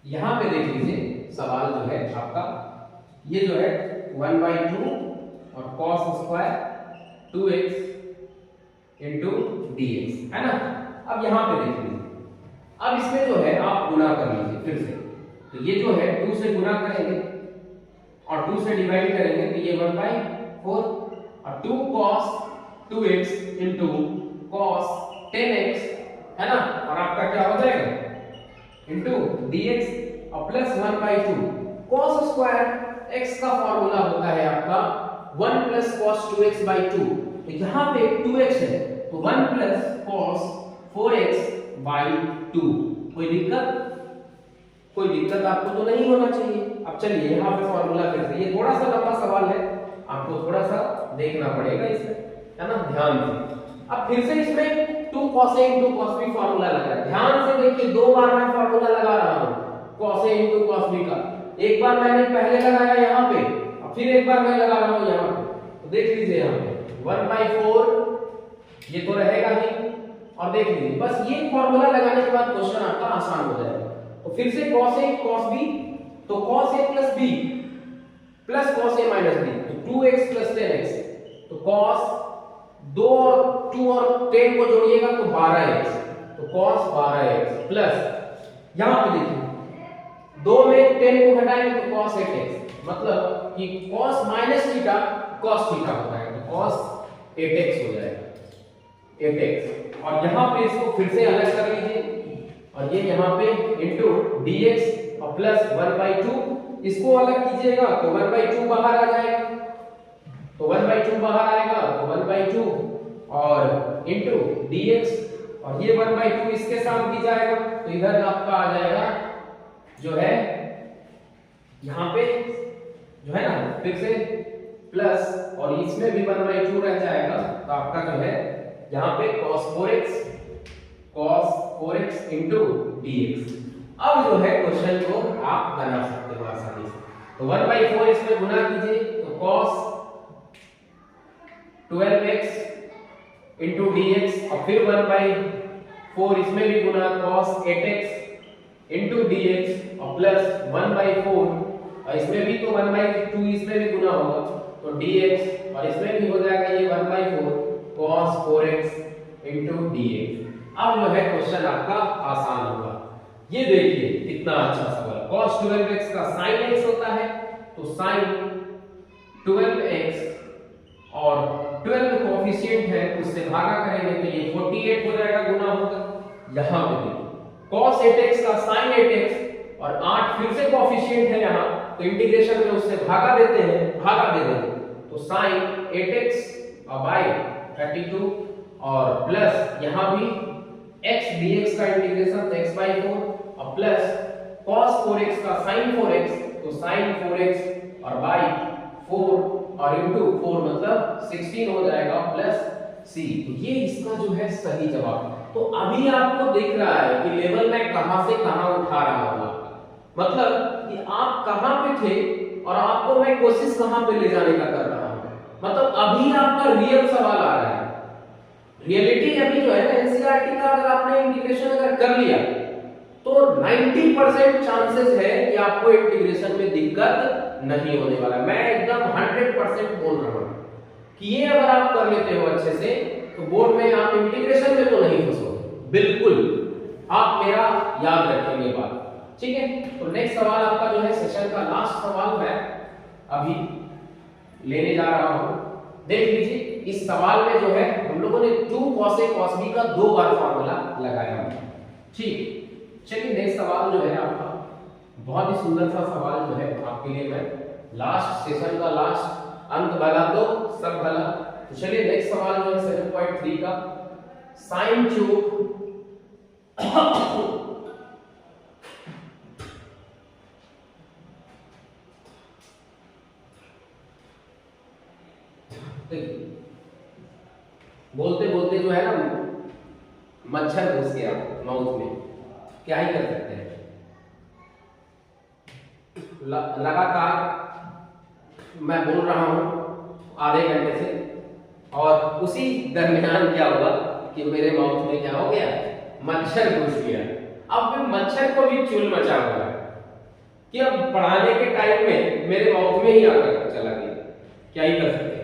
यहां पे देख लीजिए सवाल जो है आपका ये जो है 1/2 और cos square 2x into dx है ना। अब यहां पे देख लीजिए, अब इसमें जो है आप गुना कर लीजिए फिर से। तो ये जो है 2 से गुना करेंगे और 2 से डिवाइड करेंगे तो ये 1/4 और 2 cos 2x into cos 10x है ना। और आपका क्या हो जाएगा इनटू dx और प्लस 1/2 cos स्क्वायर x का फॉर्मूला होता है आपका 1 प्लस cos 2x/2। तो यहाँ पे 2x है तो 1 प्लस cos 4x/2। कोई दिक्कत आपको तो नहीं होना चाहिए। अब चलिए यहाँ पे फॉर्मूला फिर से, ये थोड़ा सा लंबा सवाल है आपको थोड़ा सा देखना पड़ेगा इसमें है ना, ध्यान से। अब फिर से इसमें 2 cos a into cos b formula लगा है। ध्यान से देखिए 2 बार मैं फॉर्मूला लगा रहा हूं cos a into cos b का। एक बार मैंने पहले लगाया यहां पे और फिर एक बार मैं लगा रहा हूं यहां पे। तो देख लीजिए यहां पे 1/4 ये तो रहेगा ही और देख लीजिए बस ये फॉर्मूला लगाने के बाद क्वेश्चन आपका आसान हो जाएगा। तो फिर से cos a cos b तो cos a plus b plus cos a minus b तो 2x plus 10x तो cos 2 और 2 और 10 को जोड़िएगा तो 12x तो cos 12x प्लस यहां पे देखिए 2 में 10 को घटाएंगे तो cos 8x मतलब कि cos minus theta cos theta होता है तो cos 8x हो जाएगा 8x। और यहां पे इसको फिर से अलग कर लीजिए और ये यहां पे इनटू dx और प्लस 1/2 इसको अलग कीजिएगा तो 1/2 बाहर आ जाएगा तो 1/2 बाहर आएगा तो 1/2 और इनटू dx और ये 1/2 इसके साथ भी जाएगा, तो इधर आपका आ जाएगा जो है यहाँ पे जो है ना फिर से प्लस, और इसमें भी 1/2 रह जाएगा, तो आपका जो है यहाँ पे cos 4x into dx। अब जो है क्वेश्चन को आप बना सकते हो आसानी से। तो 1/4 इसमें गुना कीजिए, तो cos 12x into dx, और फिर 1/4 इसमें भी गुना cos 8x into dx, और प्लस 1/4, और इसमें भी तो 1/2 इसमें भी गुना होगा, तो dx, और इसमें भी हो जाएगा ये 1/4 cos 4x into dx। अब जो है क्वेश्चन आपका आसान होगा। ये देखिए कितना अच्छा सवाल। cos 12x का sin x होता है, तो sin 12x और 12 कोएफिशिएंट है उससे भागा करेंगे तो ये 48 हो जाएगा, गुना होगा। यहां पे देखिए cos 8x का sin 8x और 8 फिर से कोएफिशिएंट है यहाँ, तो इंटीग्रेशन में उससे भागा देते हैं, भागा दे देंगे, तो sin 8x बाय 32 और प्लस यहाँ भी x dx का इंटीग्रेशन तो x/4 और प्लस cos 4x का sin 4x तो sin 4x और बाय 4 और इनटू 4 मतलब 16 हो जाएगा प्लस c। तो ये इसका जो है सही जवाब। तो अभी आपको दिख रहा है कि लेवल में कहां से कहां उठा रहा हूं आपका, मतलब कि आप कहां पे थे और आपको मैं कोशिश कहां पे ले जाने का कर रहा हूं। मतलब अभी आपका रियल सवाल आ रहा है। रियलिटी अभी जो है ना एनसीईआरटी का अगर आपने इंटीग्रेशन अगर कर लिया तो 90% चांसेस है कि आपको इंटीग्रेशन में दिक्कत नहीं होने वाला। मैं एकदम 100% बोल रहा हूं कि ये अगर आप कर लेते हो अच्छे से तो बोर्ड में आप इंटीग्रेशन में तो नहीं फंसोगे, बिल्कुल आप मेरा याद रखेंगे बात, ठीक है। तो नेक्स्ट सवाल आपका जो है सेशन का लास्ट सवाल मैं अभी लेने जा रहा हूं। देख लीजिए इस सवाल में जो है हम लोगों ने 2 cos a cos b का 2 बार फार्मूला लगाया है, ठीक। चलिए नेक्स्ट सवाल जो है आपका बहुत ही सुंदर सा सवाल जो है आपके लिए मैं लास्ट सेशन का लास्ट अंक भला तो सब भला। तो चलिए नेक्स्ट सवाल जो है 7.3 का साइन क्यूब बोलते बोलते जो है ना मच्छर घुस गया माउथ में, क्या ही कर सकते हैं। लगातार मैं बोल रहा हूं आधे घंटे से, और उसी दरमियान क्या हुआ कि मेरे माउथ में क्या हो गया, मच्छर घुस गया। अब फिर मच्छर को भी चुल मचा हुआ कि अब पढ़ाने के टाइम में मेरे माउथ में ही आकर चला गया, क्या ही कर सकते हैं।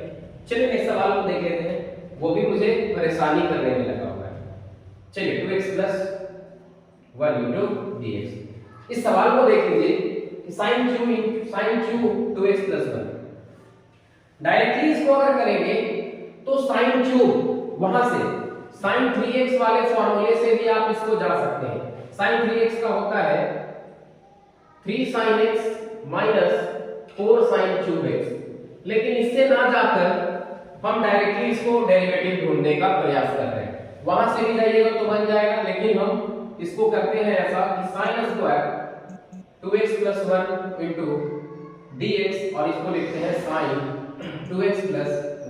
चलिए नेक्स्ट सवाल को देख लेते हैं, वो भी मुझे परेशानी करने में लगा हुआ है। चलिए 2x + 1 into dx। इस सवाल को देख लीजिए कि sin क्यूब 2x + 1। डायरेक्टली इसको अगर करेंगे तो sin क्यूब वहां से sin 3x वाले फॉर्मूले से भी आप इसको जा सकते हैं। sin 3x का होता है 3 sin x - 4 sin cube x, लेकिन इससे ना जाकर हम डायरेक्टली इसको डेरिवेटिव ढूंढने का प्रयास कर रहे हैं। वहां से भी जाइएगा तो बन जाएगा, लेकिन हम इसको करते हैं ऐसा कि sin square 2x + 1 into dx, और इसको लिखते हैं sin 2x +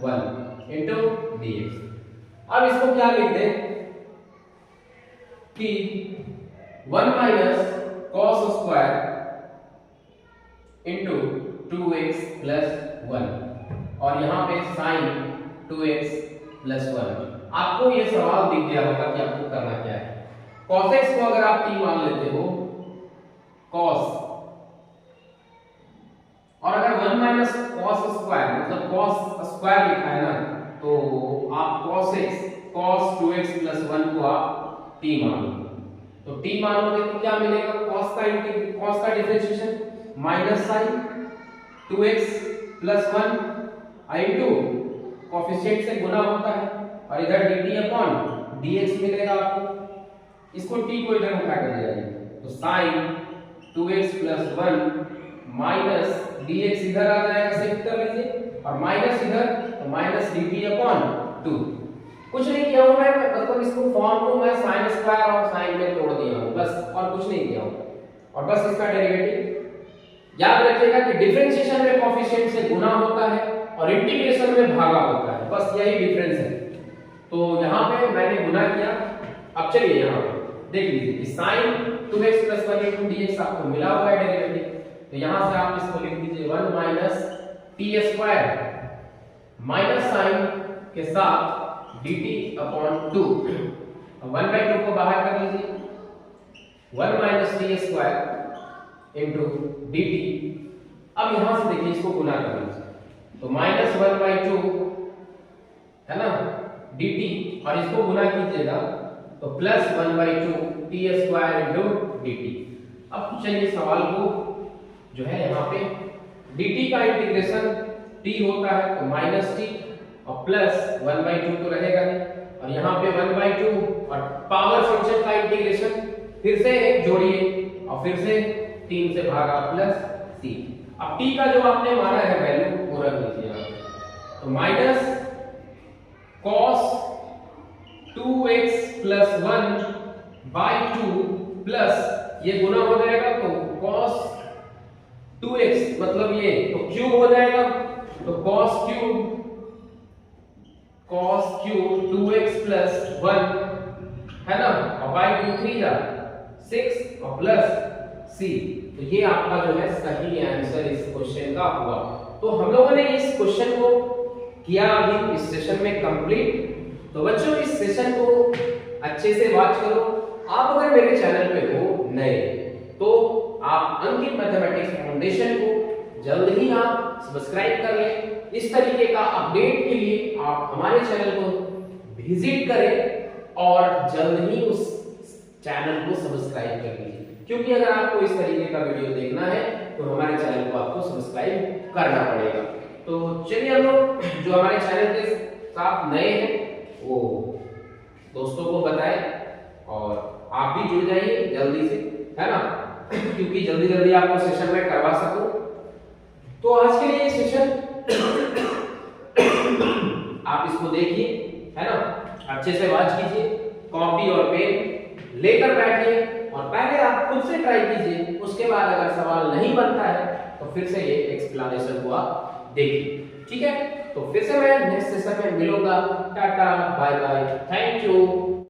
1 into dx। अब इसको क्या लिख दें कि 1 - cos स्क्वायर into 2x + 1, और यहाँ पे sin 2x + 1। आपको ये सवाल दिख गया होगा कि आपको करना क्या है। cos x को अगर आप t मान लेते हो cos, और अगर 1 - cos स्क्वायर मतलब cos स्क्वायर लिखा है ना, तो आप cos 2x + 1 को आप t मान लो। तो t मानोगे तो क्या मिलेगा, cos का differentiation -sin 2x + 1 into coefficient से गुना होता है, और इधर dt/dx मिलेगा आपको। इसको t को इधर उठा कर ले जाइए, तो sin 2x + 1 - dx इधर आ जाएगा, शिफ्ट कर लीजिए, और माइनस इधर तो -dt/2। कुछ नहीं किया हूं मैं, मतलब इसको फॉर्म को मैं sin स्क्वायर और sin में तोड़ दिया हूं बस, और कुछ नहीं किया हूं। और बस इसका डेरिवेटिव याद रखिएगा कि डिफरेंशिएशन में कोएफिशिएंट से गुणा होता है और इंटीग्रेशन में भागा होता है, बस यही डिफरेंस है। तो यहाँ पे मैंने गुणा किया। अब चलिए यहाँ पे देख लीजिए कि sin 2x + 1 * dx आपको मिला हुआ है डेरिवेटिव, तो यहाँ से आप इसको लिख दीजिए 1 - t² माइनस साइन के साथ dt/2। अब 1/2 को बाहर कर लीजिए, 1 - t² dt। अब यहां से देखिए इसको गुणा कर लीजिए, तो -1/2 है ना dt, और इसको गुणा कीजिएगा तो +1/2 t² dt। अब चलिए सवाल को जो है यहाँ पे dt का इंटीग्रेशन t होता है तो -t और +1/2 तो रहेगा नहीं, और यहाँ पे 1/2 और पावर फंक्शन का इंटीग्रेशन फिर से एक जोड़िए और फिर से 3 से भागा +c। अब t का जो आपने माना है वैल्यू वो रख लीजिए यहाँ पे, तो -cos 2x + 1/2 प्लस ये गुना हो जाएगा तो cos 2x मतलब ये तो क्यूब हो जाएगा, तो cos क्यूब 2x + 1 है ना, और बाई 2 3 जा 6 और प्लस c। तो ये आपका जो है सही आंसर इस क्वेश्चन का हुआ। तो हम लोगों ने इस क्वेश्चन को किया अभी इस सेशन में कंप्लीट। तो बच्चों इस सेशन को अच्छे से वॉच करो। आप अगर मेरे चैनल पे हो नए तो आप अंकित मैथमेटिक्स फाउंडेशन को जल्द ही आप सब्सक्राइब कर लें। इस तरीके का अपडेट के लिए आप हमारे चैनल को विजिट करें और जल्द ही उस चैनल को सब्सक्राइब कर लीजिए, क्योंकि अगर आपको इस तरीके का वीडियो देखना है तो हमारे चैनल को आपको सब्सक्राइब करना पड़ेगा। तो चलिए हम लोग जो हमारे चैनल के साथ नए हैं वो दोस्तों को बताएं और आप भी जुड़ जाइए जल्दी से, है ना, क्योंकि जल्दी जल्दी आपको सेशन में करवा सकूं। तो आज के लिए ये सेशन आप इसको देखिए, है ना, अच्छे से वॉच कीजिए, कॉपी और पेन लेकर बैठिए और पहले आप खुद से ट्राई कीजिए। उसके बाद अगर सवाल नहीं बनता है तो फिर से ये एक्सप्लेनेशन को आप देखिए, ठीक है। तो फिर से मैं नेक्स्ट सेशन में मिलूंगा। Tata bye bye, thank you.